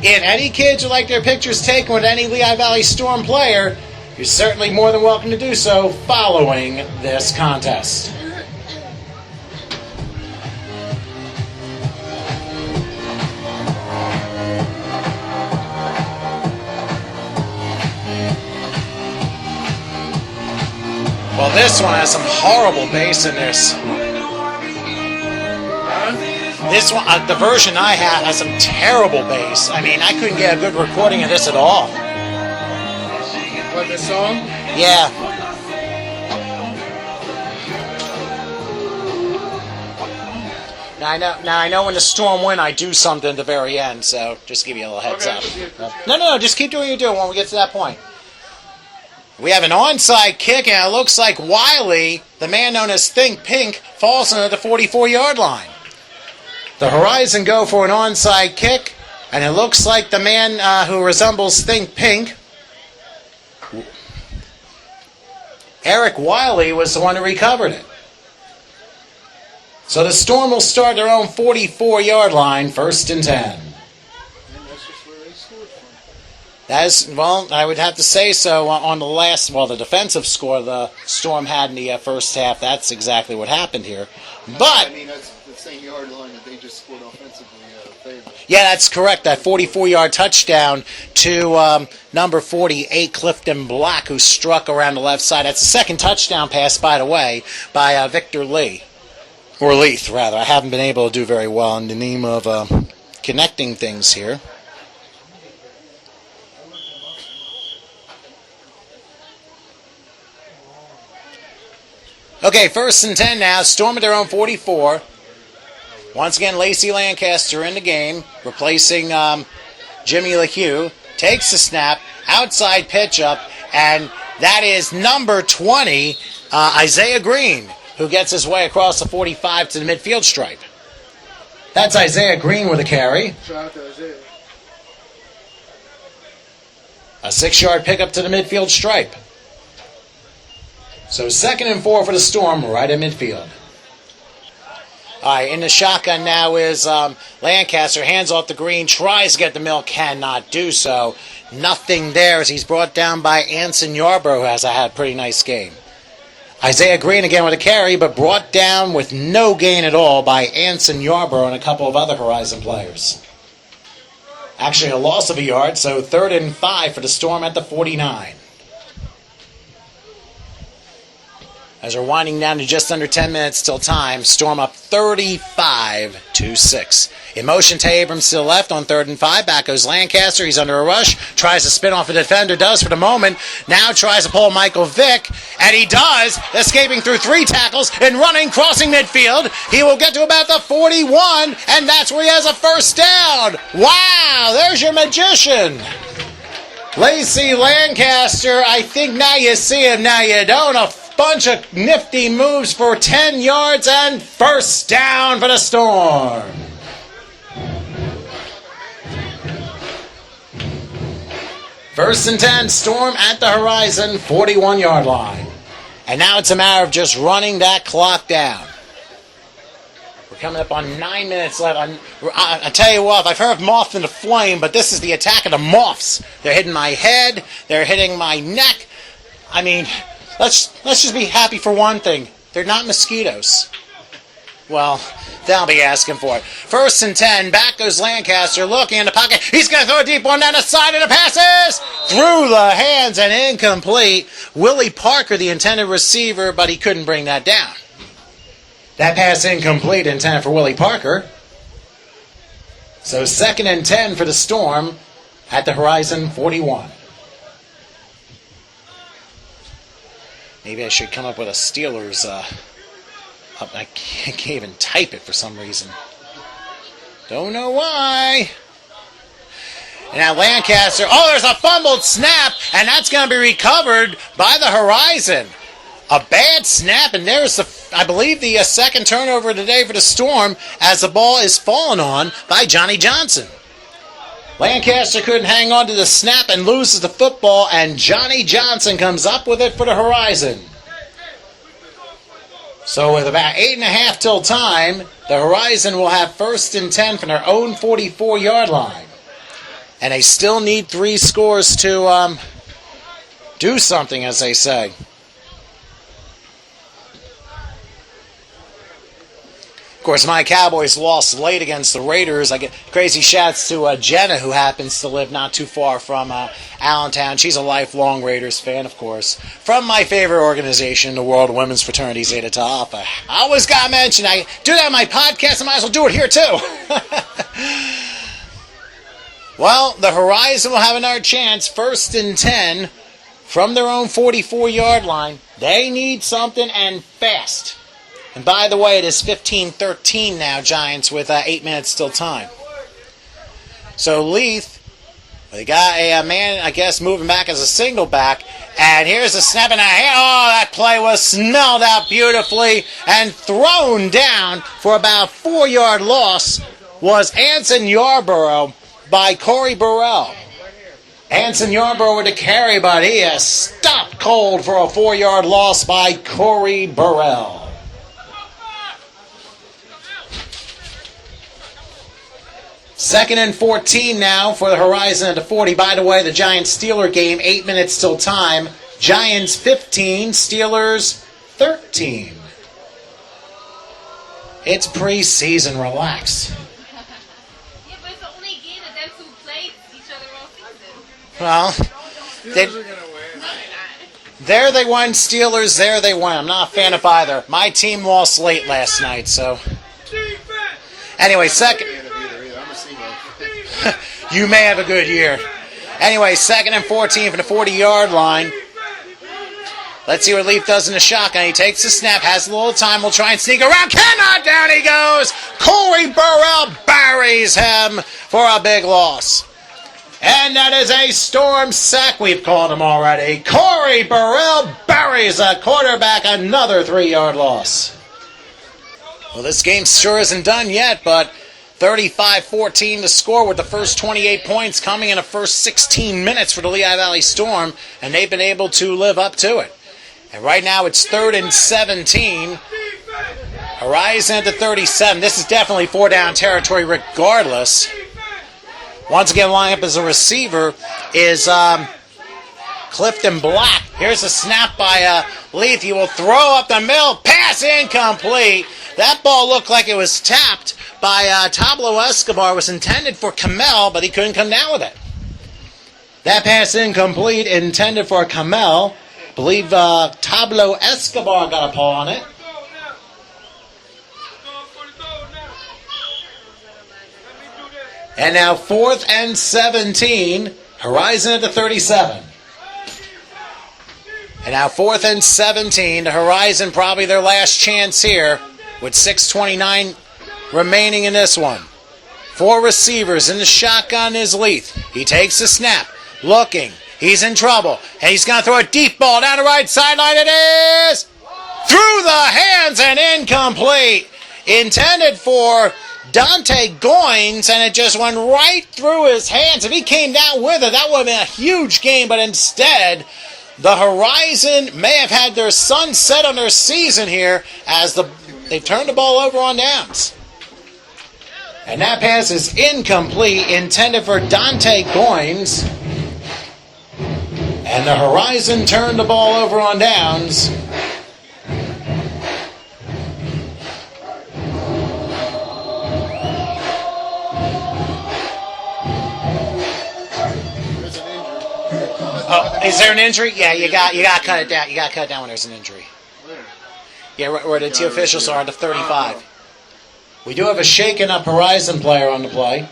A: if any kids would like their pictures taken with any Lehigh Valley Storm player, you're certainly more than welcome to do so following this contest. Well, this one has some horrible bass in this. This one, the version I have, has some terrible bass. I mean, I couldn't get a good recording of this at all.
B: What, this song?
A: Yeah. Now I know when the Storm win, I do something at the very end, so just give you a little heads up. No, just keep doing what you're doing when we get to that point. We have an onside kick, and it looks like Wiley, the man known as Think Pink, falls into the 44-yard line. The Horizon go for an onside kick, and it looks like the man who resembles Think Pink, Eric Wiley, was the one who recovered it. So the Storm will start their own 44-yard line, 1st and 10. That is, well, I would have to say so on the last, well, the defensive score the Storm had in the first half. That's exactly what happened here. But,
B: I mean, that's the same yard line that they just scored offensively.
A: Yeah, that's correct. That 44-yard touchdown to number 48, Clifton Black, who struck around the left side. That's the second touchdown pass, by the way, by Victor Lee. Or Leith, rather. I haven't been able to do very well in the name of connecting things here. Okay, 1st and 10 now. Storm at their own 44. Once again, Lacey Lancaster in the game, replacing Jimmy LeHue. Takes the snap, outside pitch up, and that is number 20, Isaiah Green, who gets his way across the 45 to the midfield stripe. That's Isaiah Green with a carry.
B: Shout out to Isaiah.
A: A 6-yard pickup to the midfield stripe. So 2nd and 4 for the Storm, right at midfield. All right, in the shotgun now is Lancaster. Hands off the Green, tries to get the mill, cannot do so. Nothing there as he's brought down by Anson Yarbrough, who has had a pretty nice game. Isaiah Green again with a carry, but brought down with no gain at all by Anson Yarbrough and a couple of other Horizon players. Actually a loss of a yard, so 3rd and 5 for the Storm at the 49. As we're winding down to just under 10 minutes till time, Storm up 35-6. In motion to Abrams to the left on 3rd and 5. Back goes Lancaster. He's under a rush. Tries to spin off a defender. Does for the moment. Now tries to pull Michael Vick. And he does. Escaping through 3 tackles and running, crossing midfield. He will get to about the 41. And that's where he has a 1st down. Wow, there's your magician. Lacey Lancaster. I think now you see him. Now you don't. A bunch of nifty moves for 10 yards and 1st down for the Storm. First and 10, Storm at the Horizon, 41-yard line. And now it's a matter of just running that clock down. We're coming up on 9 minutes left. I tell you what, I've heard of moth in the flame, but this is the attack of the moths. They're hitting my head. They're hitting my neck. I mean, let's just be happy for one thing. They're not mosquitoes. Well, they'll be asking for it. 1st and 10. Back goes Lancaster looking in the pocket. He's going to throw a deep one down the side, and the passes through the hands and incomplete. Willie Parker, the intended receiver, but he couldn't bring that down. That pass incomplete, intended for Willie Parker. So 2nd and 10 for the Storm at the Horizon 41. Maybe I should come up with a Steelers. I can't even type it for some reason. Don't know why. And now Lancaster. Oh, there's a fumbled snap, and that's going to be recovered by the Horizon. A bad snap, and there's I believe the second turnover of the day for the Storm as the ball is fallen on by Johnny Johnson. Lancaster couldn't hang on to the snap and loses the football, and Johnny Johnson comes up with it for the Horizon. So with about 8.5 till time, the Horizon will have 1st and 10 from their own 44-yard line. And they still need 3 scores to do something, as they say. Of course, my Cowboys lost late against the Raiders. I get crazy shouts to Jenna, who happens to live not too far from Allentown. She's a lifelong Raiders fan, of course. From my favorite organization, the World Women's Fraternity Zeta Tau Alpha. I always got to mention, I do that on my podcast, I might as well do it here too. Well, the Horizon will have another chance, 1st and 10 from their own 44-yard line. They need something, and fast. And by the way, it is 15-13 now, Giants, with 8 minutes still time. So Leith, they got a man, I guess, moving back as a single back. And here's a snap in a hand. Oh, that play was smelled out beautifully and thrown down for about 4-yard loss was Anson Yarborough by Corey Burrell. Anson Yarborough with the carry, but he is stopped cold for a 4-yard loss by Corey Burrell. Second and 14 now for the Horizon at the 40. By the way, the Giants-Steeler game, 8 minutes till time. Giants 15, Steelers 13. It's preseason, relax.
C: Yeah, but it's the only game that them two played each other all season.
A: Well,
B: Steelers are going to win.
C: No, they're not.
A: there they won, Steelers, there they won. I'm not a fan of either. My team lost late last night, so. Anyway, second. You may have a good year. Anyway, 2nd and 14 from the 40-yard line. Let's see what Leaf does in the shotgun. He takes the snap, has a little time. We'll try and sneak around. Cannot. Down he goes. Corey Burrell buries him for a big loss. And that is a Storm sack. We've called him already. Corey Burrell buries a quarterback. Another 3-yard loss. Well, this game sure isn't done yet, but 35-14 to score with the first 28 points coming in the first 16 minutes for the Lehigh Valley Storm, and they've been able to live up to it. And right now it's 3rd and 17. Horizon at the 37. This is definitely 4-down territory regardless. Once again, lining up as a receiver is Clifton Black. Here's a snap by Leith. He will throw up the middle. Pass incomplete. That ball looked like it was tapped by Tablo Escobar. It was intended for Kamel, but he couldn't come down with it. That pass incomplete, intended for Kamel. I believe Tablo Escobar got a paw on it. And now 4th and 17. Horizon at the 37. And now 4th and 17. The Horizon probably their last chance here with 6:29 remaining in this one. 4 receivers in the shotgun is Leith. He takes the snap. Looking. He's in trouble. And he's going to throw a deep ball down the right sideline. It is through the hands and incomplete. Intended for Dante Goins, and it just went right through his hands. If he came down with it, that would have been a huge game, but instead, the Horizon may have had their sun set on their season here as they've turned the ball over on downs. And that pass is incomplete, intended for Dante Goins. And the Horizon turned the ball over on downs. Oh, is there an injury? Yeah, you got to cut it down. You got to cut it down when there's an injury. Yeah, where the two officials are at the 35. We do have a shaken up Horizon player on the play.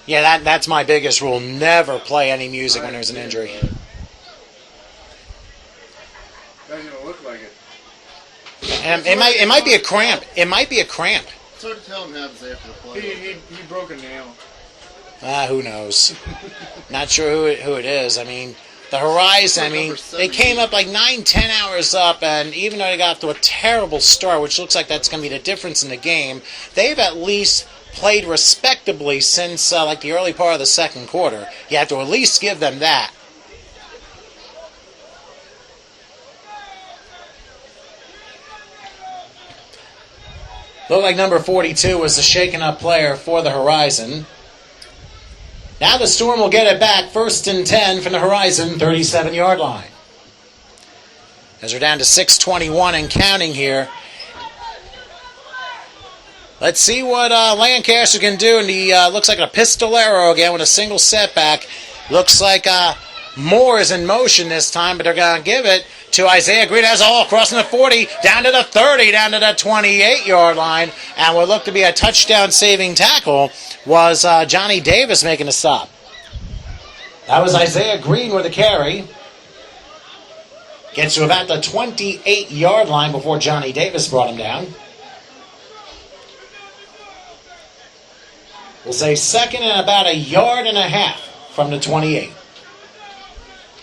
A: Yeah, that's my biggest rule. Never play any music when there's an injury.
B: Doesn't even look like it.
A: And it might be a cramp. It might be a cramp.
B: It's hard to tell him happens after the play.
E: He broke a nail.
A: Who knows? Not sure who it is. I mean, the Horizon, I mean, they came up like 9-10 hours up, and even though they got off to a terrible start, which looks like that's going to be the difference in the game, they've at least played respectably since like the early part of the second quarter. You have to at least give them that. Looked like number 42 was the shaken up player for the Horizon. Now the Storm will get it back, 1st and 10 from the Horizon 37-yard line. As we're down to 6:21 and counting here. Let's see what Lancaster can do. And he looks like a pistolero again with a single setback. Looks like Moore is in motion this time, but they're going to give it to Isaiah Green. That's all crossing the 40, down to the 30, down to the 28-yard line. And what looked to be a touchdown-saving tackle was Johnny Davis making a stop. That was Isaiah Green with a carry. Gets to about the 28-yard line before Johnny Davis brought him down. We'll say second and about 1.5 yards from the 28.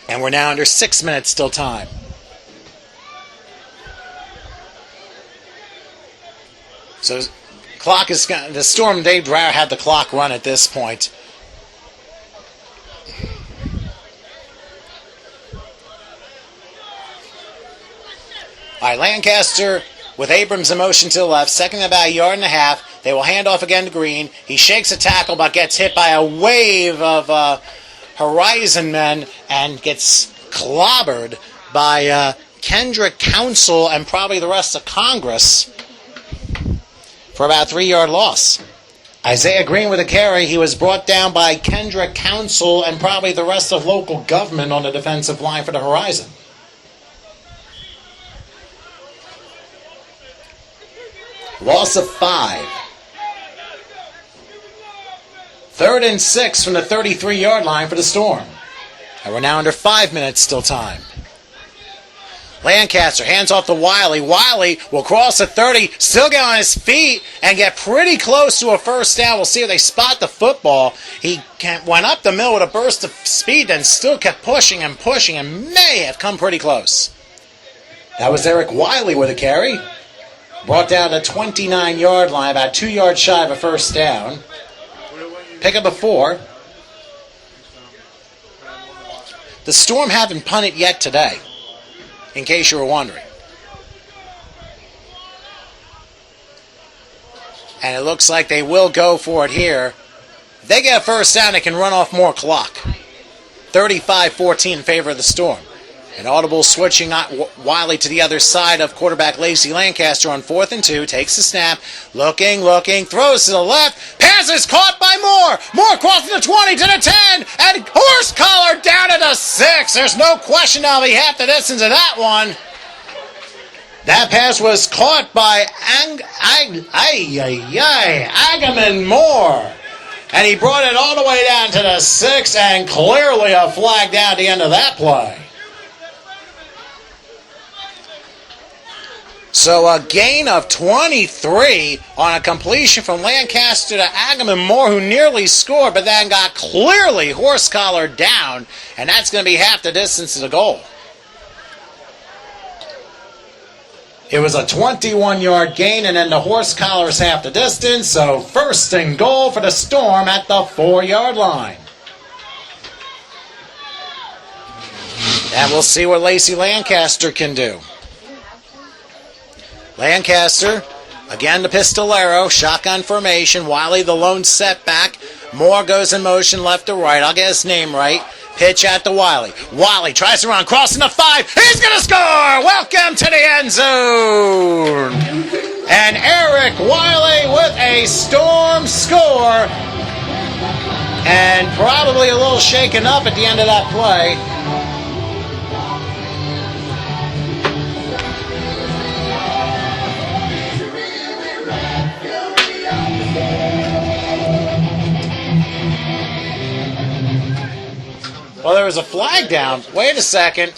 A: And we're now under 6 minutes still time. So clock is the Storm. Dave Dreyer had the clock run at this point. All right, Lancaster with Abrams in motion to the left. Second and about 1.5 yards. They will hand off again to Green. He shakes a tackle but gets hit by a wave of Horizon men and gets clobbered by Kendrick Council and probably the rest of Congress for about 3-yard loss. Isaiah Green with a carry. He was brought down by Kendrick Council and probably the rest of local government on the defensive line for the Horizon. Loss of 5. 3rd and 6 from the 33-yard line for the Storm. And we're now under 5 minutes still time. Lancaster hands off to Wiley. Wiley will cross the 30, still get on his feet, and get pretty close to a first down. We'll see if they spot the football. He went up the middle with a burst of speed and still kept pushing and may have come pretty close. That was Eric Wiley with a carry. Brought down the 29-yard line, about 2 yards shy of a first down. Pick up a 4. The Storm haven't punted yet today, in case you were wondering. And it looks like they will go for it here. If they get a first down, they can run off more clock. 35-14 in favor of the Storm. An audible switching Wiley to the other side of quarterback Lacey Lancaster on 4th and 2. Takes the snap. Looking. Throws to the left. Pass is caught by Moore. Moore crossing the 20 to the 10. And horse collar down to the 6. There's no question I'll be half the distance of that one. That pass was caught by Agaman Moore. And he brought it all the way down to the 6. And clearly a flag down at the end of that play. So a gain of 23 on a completion from Lancaster to Agaman Moore, who nearly scored, but then got clearly horse-collared down, and that's going to be half the distance to the goal. It was a 21-yard gain, and then the horse collar's half the distance, so 1st and goal for the Storm at the 4-yard line. And we'll see what Lacey Lancaster can do. Lancaster, again the pistolero, shotgun formation. Wiley the lone setback. Moore goes in motion left to right. I'll get his name right. Pitch out to Wiley. Wiley tries to run, crossing the 5. He's going to score! Welcome to the end zone! And Eric Wiley with a Storm score. And probably a little shaken up at the end of that play. there was a flag down. Wait a second.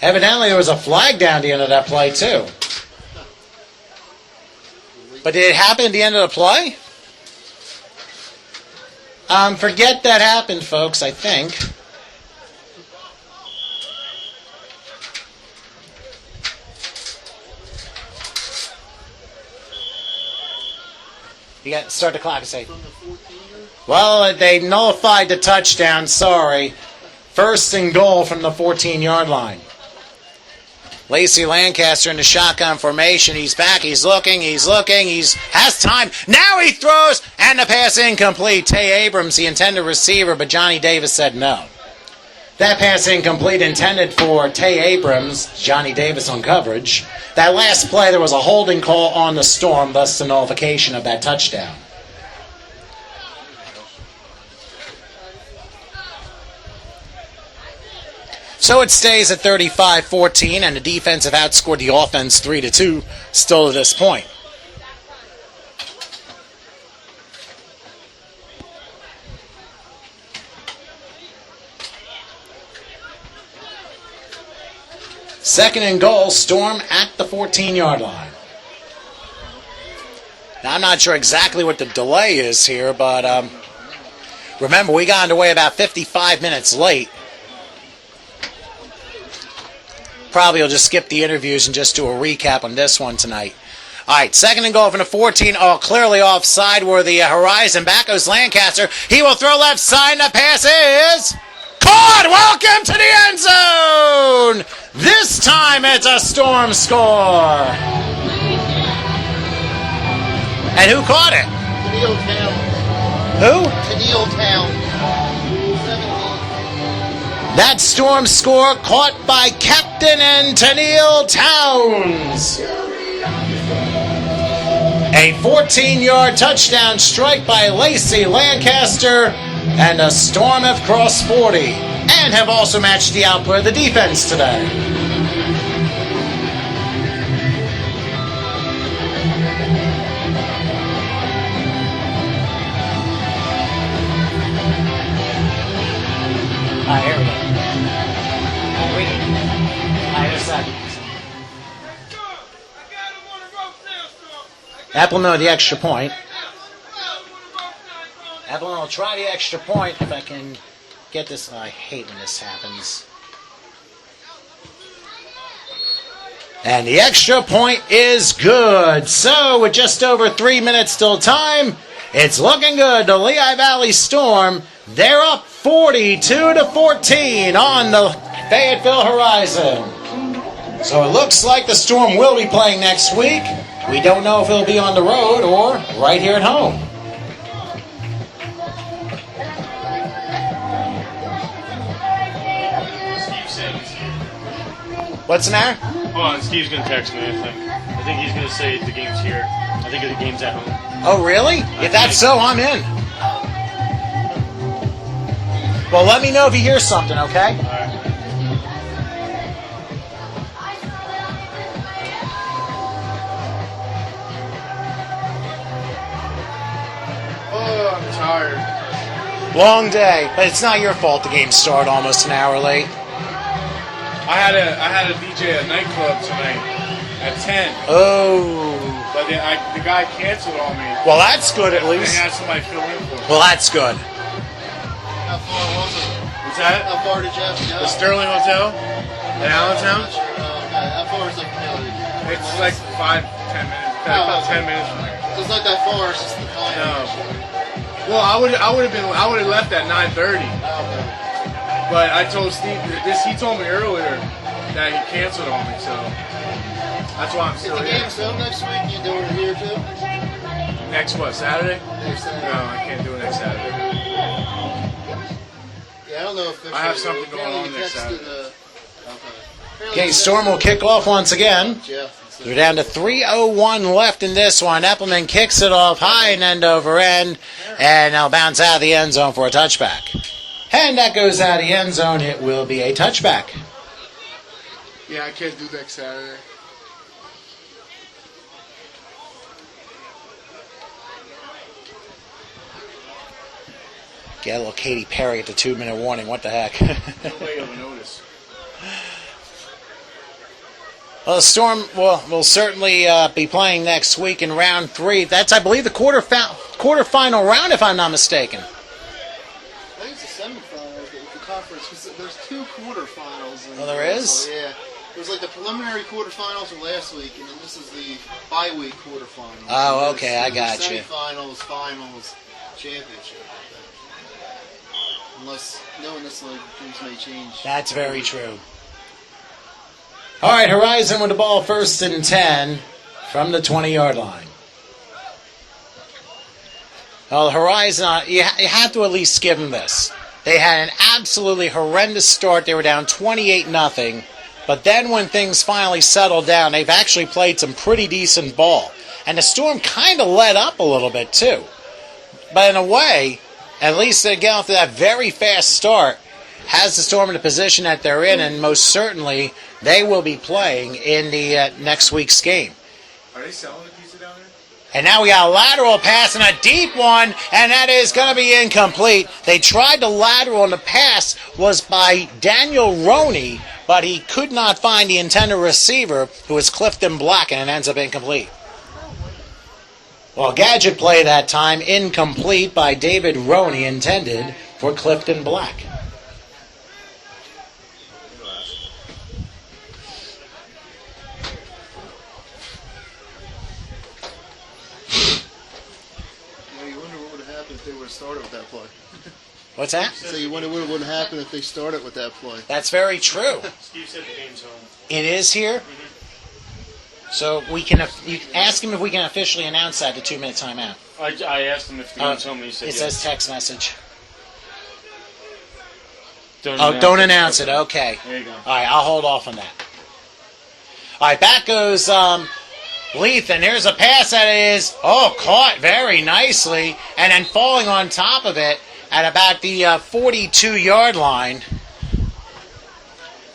A: Evidently, there was a flag down at the end of that play, too. But did it happen at the end of the play? Forget that happened, folks, I think. You got to start the clock and say, well, they nullified the touchdown, sorry. First and goal from the 14-yard line. Lacey Lancaster in the shotgun formation. He's back, he's looking, he has time. Now he throws, and the pass incomplete. Tay Abrams, the intended receiver, but Johnny Davis said no. That pass incomplete intended for Tay Abrams, Johnny Davis on coverage. That last play, there was a holding call on the Storm, thus the nullification of that touchdown. So it stays at 35-14, and the defense have outscored the offense 3-2 still to this point. Second and goal, Storm at the 14-yard line. Now, I'm not sure exactly what the delay is here, but remember, we got underway about 55 minutes late. Probably will just skip the interviews and just do a recap on this one tonight. All right, second and goal from the 14. Oh, clearly offside where the horizon. Back goes Lancaster. He will throw left side. The pass is caught. Welcome to the end zone. This time it's a Storm score. And who caught it?
B: Tennille Towns.
A: Who?
B: Tennille Towns. 17.
A: That Storm score caught by Captain and Tennille Towns. A 14-yard touchdown strike by Lacey Lancaster, and the Storm have crossed 40 and have also matched the output of the defense today. All right, here we go. Here's a second. Appleman with the extra point. Appleman will try the extra point if I can get this. Oh, I hate when this happens. And the extra point is good. So with just over 3 minutes till time, it's looking good. The Lehigh Valley Storm, they're up 42-14 on the Fayetteville Horizon. So it looks like the Storm will be playing next week. We don't know if it'll be on the road or right here at home. What's the matter?
E: Hold on, Steve's going to text me, I think. I think he's going to say the game's here. I think the game's at home.
A: Oh, really? If that's so, I'm in. Well, let me know if you hear something, okay?
E: All right.
B: Oh, I'm tired.
A: Long day, but it's not your fault the game started almost an hour late.
E: I had a DJ at nightclub tonight at 10.
A: Oh.
E: But then the guy canceled on me.
A: Well, that's good at
E: And
A: least.
E: he had somebody fill in for me.
A: Well, that's good.
B: How far was it?
E: What's that?
B: How far did you have to go?
E: The Sterling Hotel in Allentown?
B: Okay. How far is it from here?
E: It's like 5-10 minutes. About 10 minutes from here.
B: So it's not that far. It's just the time.
E: No. Well, I would have left at 9:30.
B: Okay.
E: But I told Steve he told me earlier that he canceled on me, so that's why I'm
B: Is
E: still
B: the
E: here.
B: game still next week? You doing it here too?
E: Next what, Saturday?
B: Next Saturday.
E: No, I can't do it next Saturday.
B: Yeah, I don't know if
E: I have something going on next Saturday.
A: Okay, Storm will kick off once again.
B: Jeff.
A: They're down to 3:01 left in this one. Eppelman kicks it off high and end over end, and now bounce out of the end zone for a touchback. And that goes out of the end zone. It will be a touchback.
E: Yeah, I can't do next Saturday.
A: Get a little Katy Perry at the 2-minute warning. What the heck?
E: Nobody will notice.
A: Well, the Storm will certainly be playing next week in round 3. That's, I believe, the quarterfinal round, if I'm not mistaken.
B: I think it's the semifinals of the conference. 'Cause there's 2 quarterfinals.
A: Oh, there is?
B: So, yeah. It was like the preliminary quarterfinals from last week, and then this is the bye-week quarterfinals.
A: Oh,
B: So
A: okay, I got
B: there's
A: you.
B: Semifinals, finals, championship. Unless, knowing this, like, things may change.
A: That's very true. All right, Horizon with the ball, 1st and 10 from the 20-yard line. Well, Horizon, you have to at least give them this. They had an absolutely horrendous start. They were down 28-0. But then when things finally settled down, they've actually played some pretty decent ball. And the Storm kind of let up a little bit, too. But in a way, at least they get off to that very fast start, has the Storm in the position that they're in, and most certainly they will be playing in the next week's game.
E: Are they selling the pizza down there?
A: And now we got a lateral pass and a deep one, and that is going to be incomplete. They tried the lateral, and the pass was by Daniel Roney, but he could not find the intended receiver, who was Clifton Black, and it ends up incomplete. Well, gadget play that time, incomplete by David Roney, intended for Clifton Black.
B: Yeah, you wonder what would have happened if they would have started with that play.
A: What's that?
B: So you wonder what would have happened if they started with that play.
A: That's very true.
E: Steve said the game's home.
A: It is here. So we can you ask him if we can officially announce that the 2-minute timeout.
E: I asked him if the game's home, and he said
A: It
E: yes.
A: says text message.
E: Don't
A: announce it. Okay.
E: There you go.
A: All right, I'll hold off on that. All right, back goes Leith, and here's a pass that is caught very nicely, and then falling on top of it at about the 42-yard line.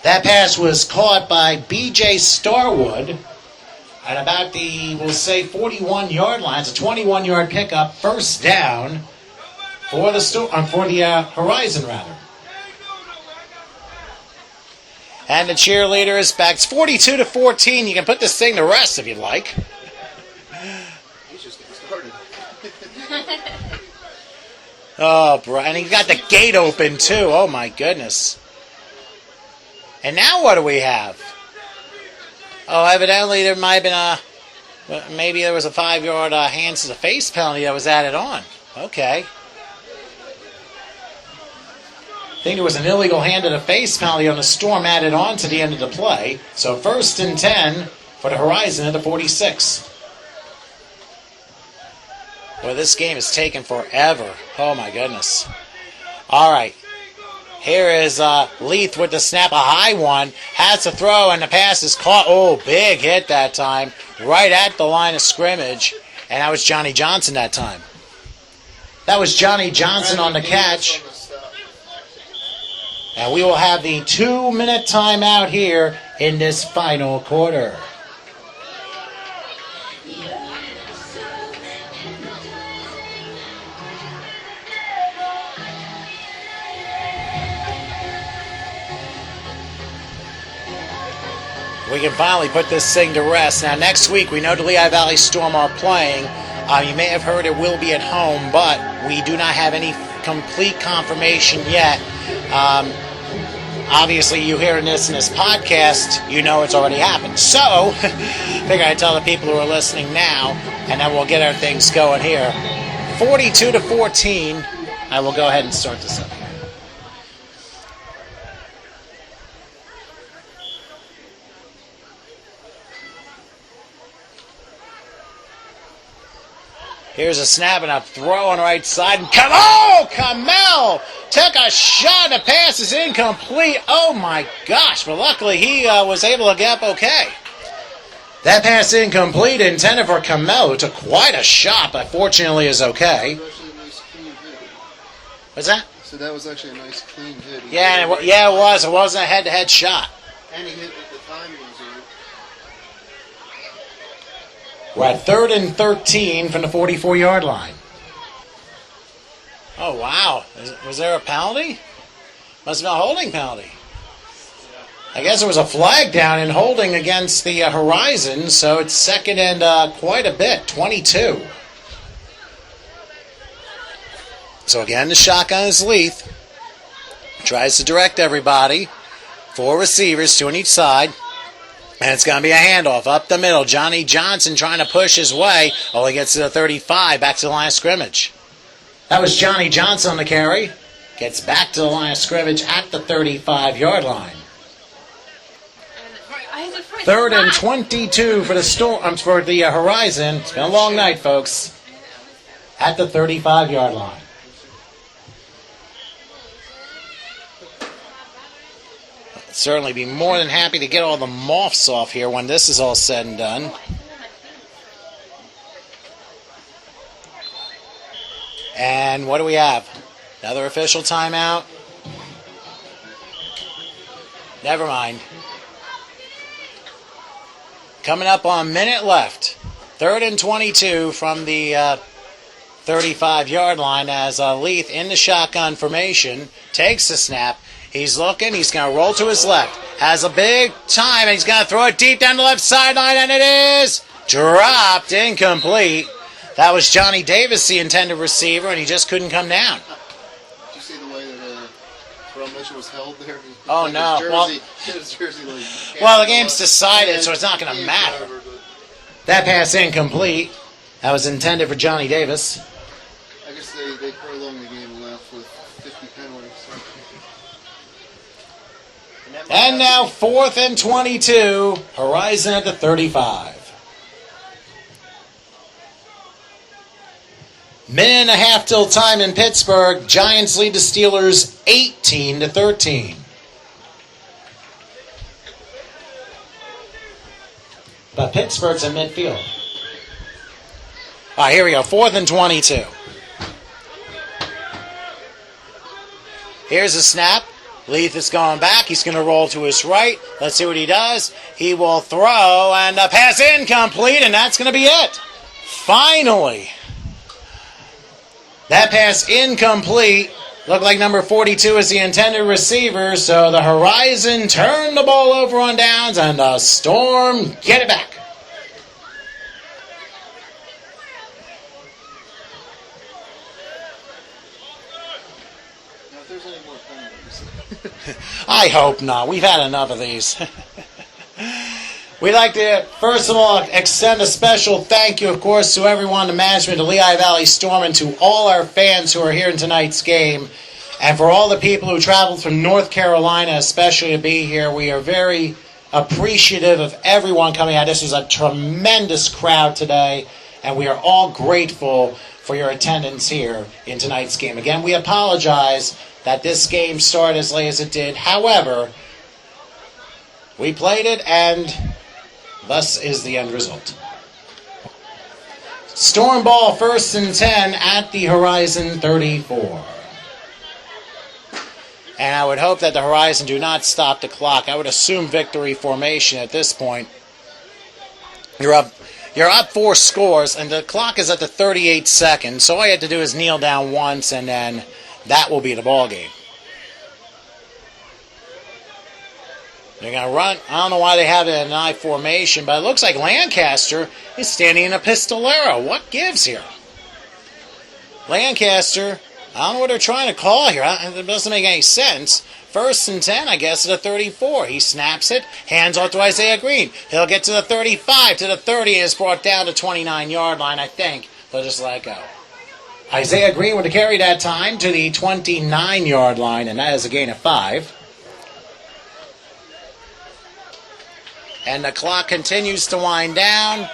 A: That pass was caught by B.J. Starwood at about the, we'll say, 41-yard line. It's a 21-yard pickup, 1st down for the Horizon, rather. And the cheerleader is back. It's 42-14. You can put this thing to rest if you'd like.
B: He's just getting started.
A: Oh, bro. And he got the gate open, too. Oh, my goodness. And now what do we have? Oh, evidently there might have been maybe there was a 5-yard hands to the face penalty that was added on. Okay. I think there was an illegal hand to the face penalty on the Storm added on to the end of the play. So 1st and 10 for the Horizon at the 46. Boy, this game is taking forever. Oh, my goodness. All right. Here is Leith with the snap, a high one. Has to throw, and the pass is caught. Oh, big hit that time. Right at the line of scrimmage. And that was Johnny Johnson that time. That was Johnny Johnson on the catch. And we will have the 2-minute timeout here in this final quarter. We can finally put this thing to rest. Now, next week, we know the Lehigh Valley Storm are playing. You may have heard it will be at home, but we do not have any complete confirmation yet. Obviously, you hearing this in this podcast, you know it's already happened. So, figure I'd tell the people who are listening now, and then we'll get our things going here. 42-14. I will go ahead and start this up here. Here's a snap and a throw on the right side. And Kamel took a shot. The pass is incomplete. Oh, my gosh. But luckily, he was able to get up okay. That pass incomplete, intended for Kamel, who took quite a shot, but fortunately is okay. What's that?
B: So that was actually a nice clean hit.
A: Yeah, it was. It wasn't a head-to-head shot.
B: And he hit with the timing was right.
A: We're at 3rd and 13 from the 44-yard line. Oh, wow. Was there a penalty? Must have been a holding penalty. I guess there was a flag down in holding against the Horizon, so it's second and quite a bit, 22. So again, the shotgun is Leith. Tries to direct everybody. 4 receivers, 2 on each side. And it's going to be a handoff up the middle. Johnny Johnson trying to push his way. He gets to the 35, back to the line of scrimmage. That was Johnny Johnson on the carry. Gets back to the line of scrimmage at the 35-yard line. 3rd and 22 for the Horizon. It's been a long night, folks. At the 35-yard line. Certainly be more than happy to get all the moths off here when this is all said and done. And what do we have? Another official timeout? Never mind. Coming up on a minute left. 3rd and 22 from the 35-yard line as Leith in the shotgun formation takes the snap. He's looking. He's going to roll to his left. Has a big time, and he's going to throw it deep down the left sideline, and it is dropped, incomplete. That was Johnny Davis, the intended receiver, and he just couldn't come down.
B: Did you see the way that Terrell Mitchell was held there?
A: Oh, no. Well, the game's decided, so it's not going to matter. That pass incomplete. That was intended for Johnny Davis.
B: I guess they prolonged the game and left with 50 penalties.
A: And now 4th and 22. Horizon at the 35. Minute and a half till time in Pittsburgh. Giants lead the Steelers 18-13. But Pittsburgh's in midfield. All right, here we go. 4th and 22. Here's a snap. Leith is going back. He's going to roll to his right. Let's see what he does. He will throw, and a pass incomplete, and that's going to be it. Finally. That pass incomplete. Looked like number 42 is the intended receiver, so the Horizon turned the ball over on downs, and the Storm get it back. I hope not. We've had enough of these. We'd like to, first of all, extend a special thank you, of course, to everyone, the management, the Lehigh Valley Storm, and to all our fans who are here in tonight's game. And for all the people who traveled from North Carolina, especially to be here, we are very appreciative of everyone coming out. This was a tremendous crowd today, and we are all grateful for your attendance here in tonight's game. Again, we apologize that this game started as late as it did. However, we played it, and thus is the end result. Storm ball, 1st and 10 at the Horizon 34. And I would hope that the Horizon do not stop the clock. I would assume victory formation at this point. You're up 4 scores, and the clock is at the 38 seconds. So all you have to do is kneel down once, and then that will be the ball game. They're going to run. I don't know why they have it in an I formation, but it looks like Lancaster is standing in a pistolero. What gives here? Lancaster, I don't know what they're trying to call here. It doesn't make any sense. 1st and 10, I guess, at the 34. He snaps it, hands off to Isaiah Green. He'll get to the 35, to the 30, and is brought down to 29-yard line, I think. They'll just let it go. Isaiah Green would have carried that time to the 29-yard line, and that is a gain of 5. And the clock continues to wind down.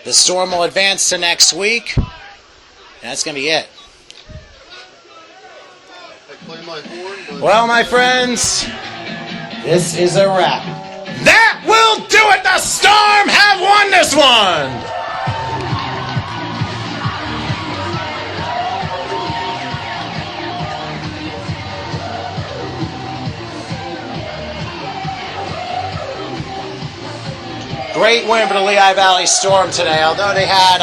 A: The Storm will advance to next week. And that's going to be it. Well, my friends, this is a wrap. That will do it! The Storm have won this one! Great win for the Lehigh Valley Storm today. Although they had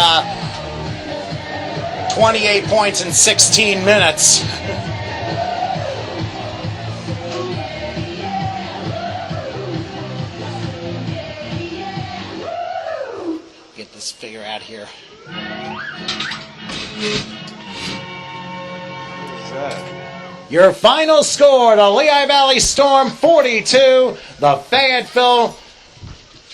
A: 28 points in 16 minutes. Get this figure out here.
E: What's that?
A: Your final score, the Lehigh Valley Storm 42, the Fayetteville,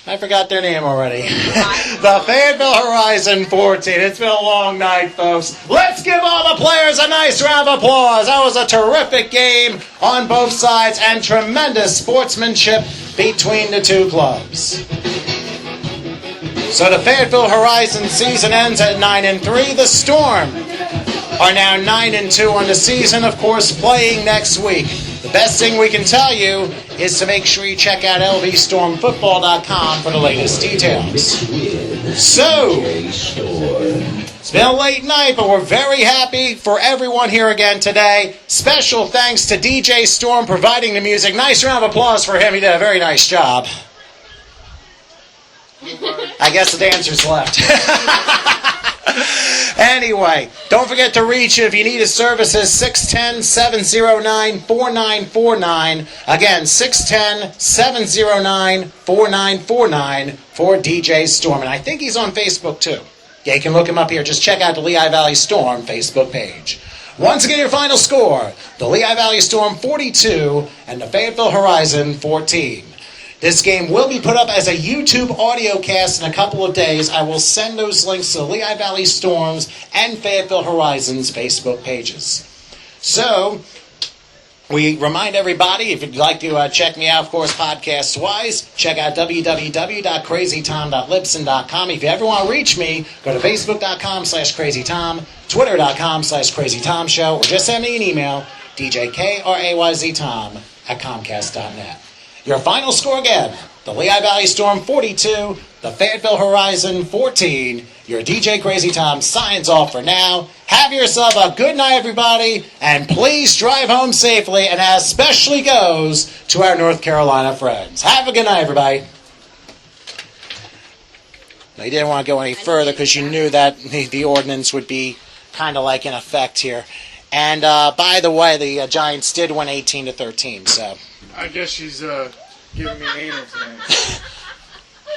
A: I forgot their name already. The Fayetteville Horizon 14. It's been a long night, folks. Let's give all the players a nice round of applause. That was a terrific game on both sides and tremendous sportsmanship between the two clubs. So the Fayetteville Horizon season ends at 9-3. The Storm are now 9-2 on the season, of course, playing next week. The best thing we can tell you is to make sure you check out lvstormfootball.com for the latest details. So, it's been a late night, but we're very happy for everyone here again today. Special thanks to DJ Storm providing the music. Nice round of applause for him. He did a very nice job. I guess the dancers left. Anyway, don't forget to reach if you need his services, 610-709-4949. Again, 610-709-4949 for DJ Storm. And I think he's on Facebook too. Yeah, you can look him up here. Just check out the Lehigh Valley Storm Facebook page. Once again, your final score, the Lehigh Valley Storm 42 and the Fayetteville Horizon 14. This game will be put up as a YouTube audio cast in a couple of days. I will send those links to the Lehigh Valley Storms and Fayetteville Horizons Facebook pages. So, we remind everybody, if you'd like to check me out, of course, podcast-wise, check out www.crazytom.libsyn.com. If you ever want to reach me, go to facebook.com/crazytom, twitter.com/crazytomshow, or just send me an email, djkrayztom@comcast.net. Your final score again, the Lehigh Valley Storm 42, the Fayetteville Horizon 14. Your DJ Crazy Tom signs off for now. Have yourself a good night, everybody, and please drive home safely, and as especially goes to our North Carolina friends. Have a good night, everybody. Now, you didn't want to go any further because you knew that the ordinance would be kind of like in effect here. And by the way, the Giants did win 18-13, so...
E: I guess she's giving me anal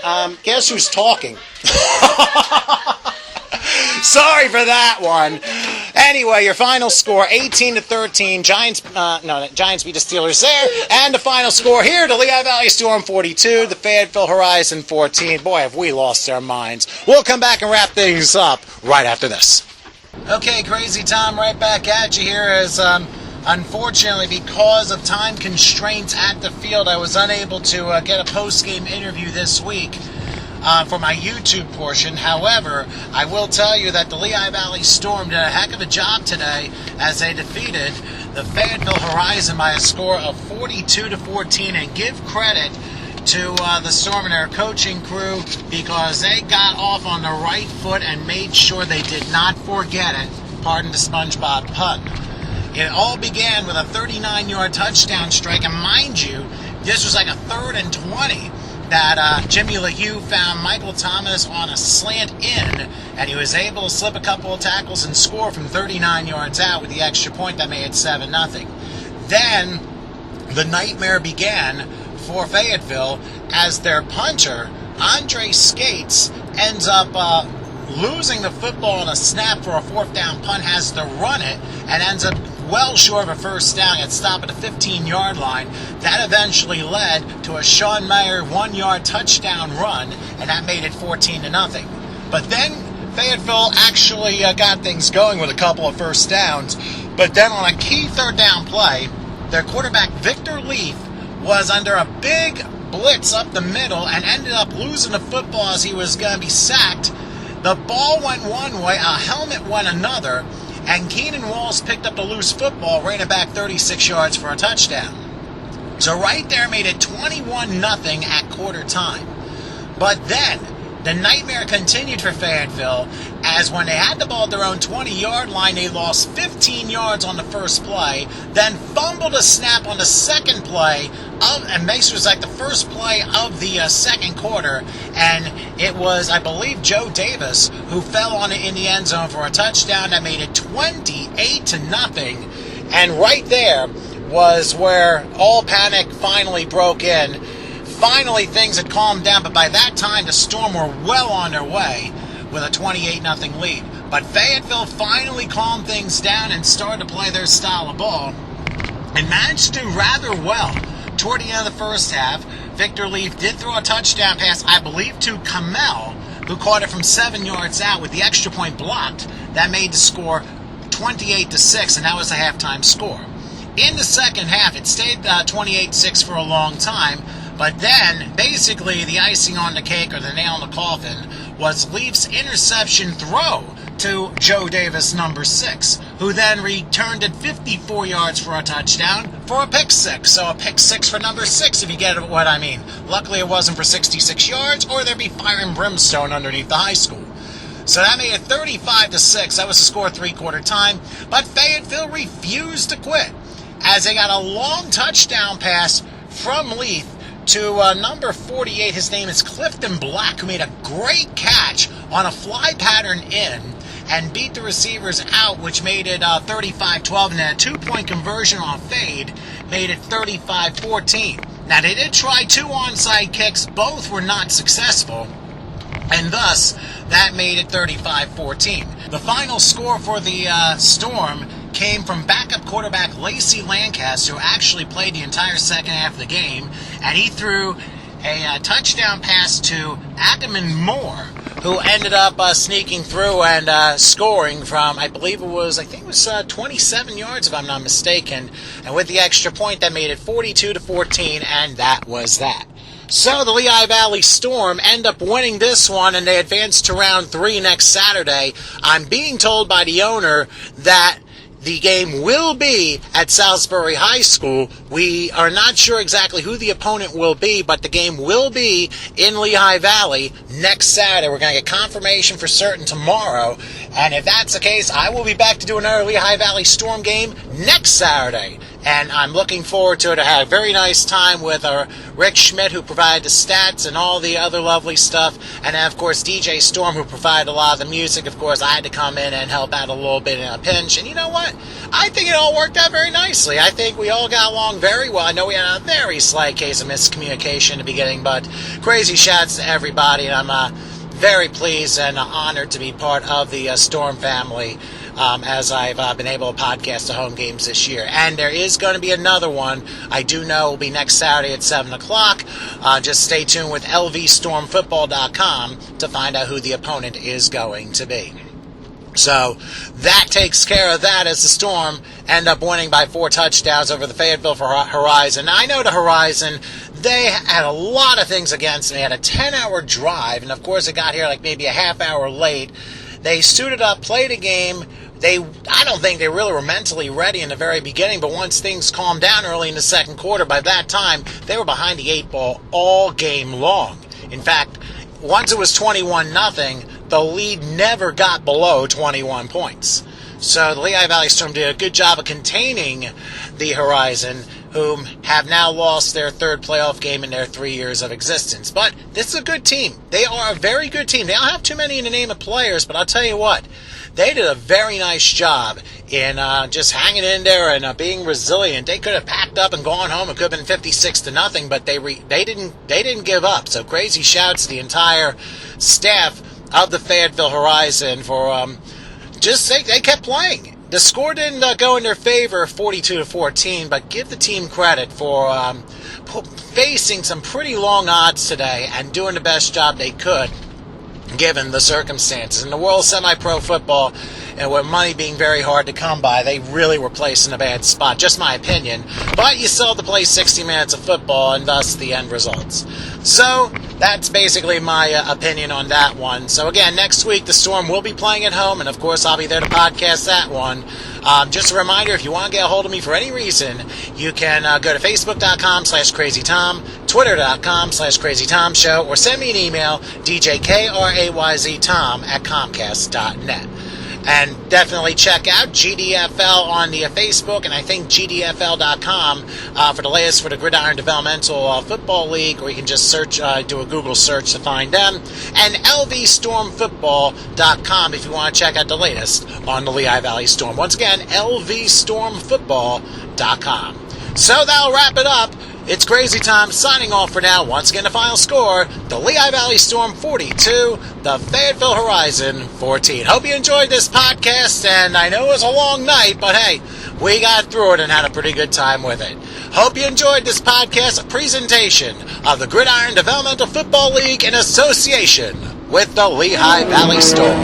E: tonight.
A: Guess who's talking? Sorry for that one. Anyway, your final score, 18-13. Giants beat the Steelers there. And the final score here, the Lehigh Valley Storm 42, the Fayetteville Horizon 14. Boy, have we lost our minds. We'll come back and wrap things up right after this. Okay, Crazy Tom, right back at you here as... Unfortunately, because of time constraints at the field, I was unable to get a post-game interview this week for my YouTube portion. However, I will tell you that the Lehigh Valley Storm did a heck of a job today as they defeated the Fayetteville Horizon by a score of 42-14, and give credit to the Storm and their coaching crew because they got off on the right foot and made sure they did not forget it. Pardon the SpongeBob pun. It all began with a 39-yard touchdown strike, and mind you, this was like a 3rd and 20 that Jimmy LeHue found Michael Thomas on a slant in, and he was able to slip a couple of tackles and score from 39 yards out with the extra point that made it 7-0. Then the nightmare began for Fayetteville as their punter, Andre Skates, ends up losing the football on a snap for a 4th down punt, has to run it, and ends up well short of a first down and stop at the 15-yard line. That eventually led to a Sean Mayer 1-yard touchdown run, and that made it 14-0. But then Fayetteville actually got things going with a couple of first downs. But then on a key 3rd down play, their quarterback Victor Leaf was under a big blitz up the middle and ended up losing the football as he was going to be sacked. The ball went one way, a helmet went another, and Keenan Walls picked up the loose football, ran it back 36 yards for a touchdown. So right there made it 21-0 at quarter time. But then the nightmare continued for Fayetteville as when they had the ball at their own 20-yard line, they lost 15 yards on the first play, then fumbled a snap on the second play, and this was like the first play of the second quarter, and it was, I believe, Joe Davis who fell on it in the end zone for a touchdown that made it 28-0, and right there was where all panic finally broke in. Finally, things had calmed down, but by that time, the Storm were well on their way with a 28-0 lead. But Fayetteville finally calmed things down and started to play their style of ball and managed to do rather well. Toward the end of the first half, Victor Leaf did throw a touchdown pass, I believe, to Kamel, who caught it from 7 yards out with the extra point blocked. That made the score 28-6, and that was the halftime score. In the second half, it stayed 28-6 for a long time, but then, basically, the icing on the cake, or the nail in the coffin, was Leaf's interception throw to Joe Davis, number 6, who then returned it 54 yards for a touchdown for a pick 6. So a pick 6 for number 6, if you get what I mean. Luckily, it wasn't for 66 yards, or there'd be fire and brimstone underneath the high school. So that made it 35-6. That was the score three-quarter time. But Fayetteville refused to quit, as they got a long touchdown pass from Leaf to number 48. His name is Clifton Black, who made a great catch on a fly pattern in and beat the receivers out, which made it 35-12, and then a 2-point conversion on fade made it 35-14. Now, they did try 2 onside kicks. Both were not successful, and thus that made it 35-14. The final score for the Storm came from backup quarterback Lacey Lancaster, who actually played the entire second half of the game, and he threw a touchdown pass to Ackerman Moore, who ended up sneaking through and scoring from, I think it was 27 yards, if I'm not mistaken, and with the extra point, that made it 42-14, and that was that. So the Lehigh Valley Storm end up winning this one, and they advance to round 3 next Saturday. I'm being told by the owner that the game will be at Salisbury High School. We are not sure exactly who the opponent will be, but the game will be in Lehigh Valley next Saturday. We're going to get confirmation for certain tomorrow, and if that's the case, I will be back to do another Lehigh Valley Storm game next Saturday. And I'm looking forward to it. I had a very nice time with Rick Schmidt, who provided the stats and all the other lovely stuff. And then, of course, DJ Storm, who provided a lot of the music. Of course, I had to come in and help out a little bit in a pinch. And you know what? I think it all worked out very nicely. I think we all got along very well. I know we had a very slight case of miscommunication in the beginning, but crazy shouts to everybody. And I'm very pleased and honored to be part of the Storm family, as I've been able to podcast the home games this year. And there is going to be another one. I do know will be next Saturday at 7 o'clock. Just stay tuned with lvstormfootball.com to find out who the opponent is going to be. So that takes care of that, as the Storm end up winning by 4 touchdowns over the Fayetteville Horizon. Now, I know the Horizon, they had a lot of things against them. They had a 10-hour drive, and of course it got here like maybe a half hour late. They suited up, played a game. I don't think they really were mentally ready in the very beginning, but once things calmed down early in the second quarter, by that time, they were behind the 8 ball all game long. In fact, once it was 21-0, the lead never got below 21 points. So the Lehigh Valley Storm did a good job of containing the Horizon, whom have now lost their 3rd playoff game in their 3 years of existence. But this is a good team. They are a very good team. They don't have too many in the name of players, but I'll tell you what, they did a very nice job in just hanging in there and being resilient. They could have packed up and gone home. It could have been 56-0, but they didn't give up. So crazy shouts to the entire staff of the Fayetteville Horizon for they kept playing. The score didn't go in their favor, 42-14, but give the team credit for facing some pretty long odds today and doing the best job they could, given the circumstances. In the world of semi-pro football, and with money being very hard to come by, they really were placed in a bad spot, just my opinion. But you still have to play 60 minutes of football, and thus the end results. So that's basically my opinion on that one. So again, next week the Storm will be playing at home, and of course I'll be there to podcast that one. Just a reminder, if you want to get a hold of me for any reason, you can go to facebook.com/crazytom, twitter.com/crazytomshow, or send me an email, djkrayztom@comcast.net. And definitely check out GDFL on the Facebook, and I think GDFL.com for the latest for the Gridiron Developmental Football League, or you can just search, do a Google search to find them. And LVStormFootball.com if you want to check out the latest on the Lehigh Valley Storm. Once again, LVStormFootball.com. So that'll wrap it up. It's Crazy Tom signing off for now. Once again, the final score, the Lehigh Valley Storm 42, the Fayetteville Horizon 14. Hope you enjoyed this podcast, and I know it was a long night, but hey, we got through it and had a pretty good time with it. Hope you enjoyed this podcast, a presentation of the Gridiron Developmental Football League in association with the Lehigh Valley Storm.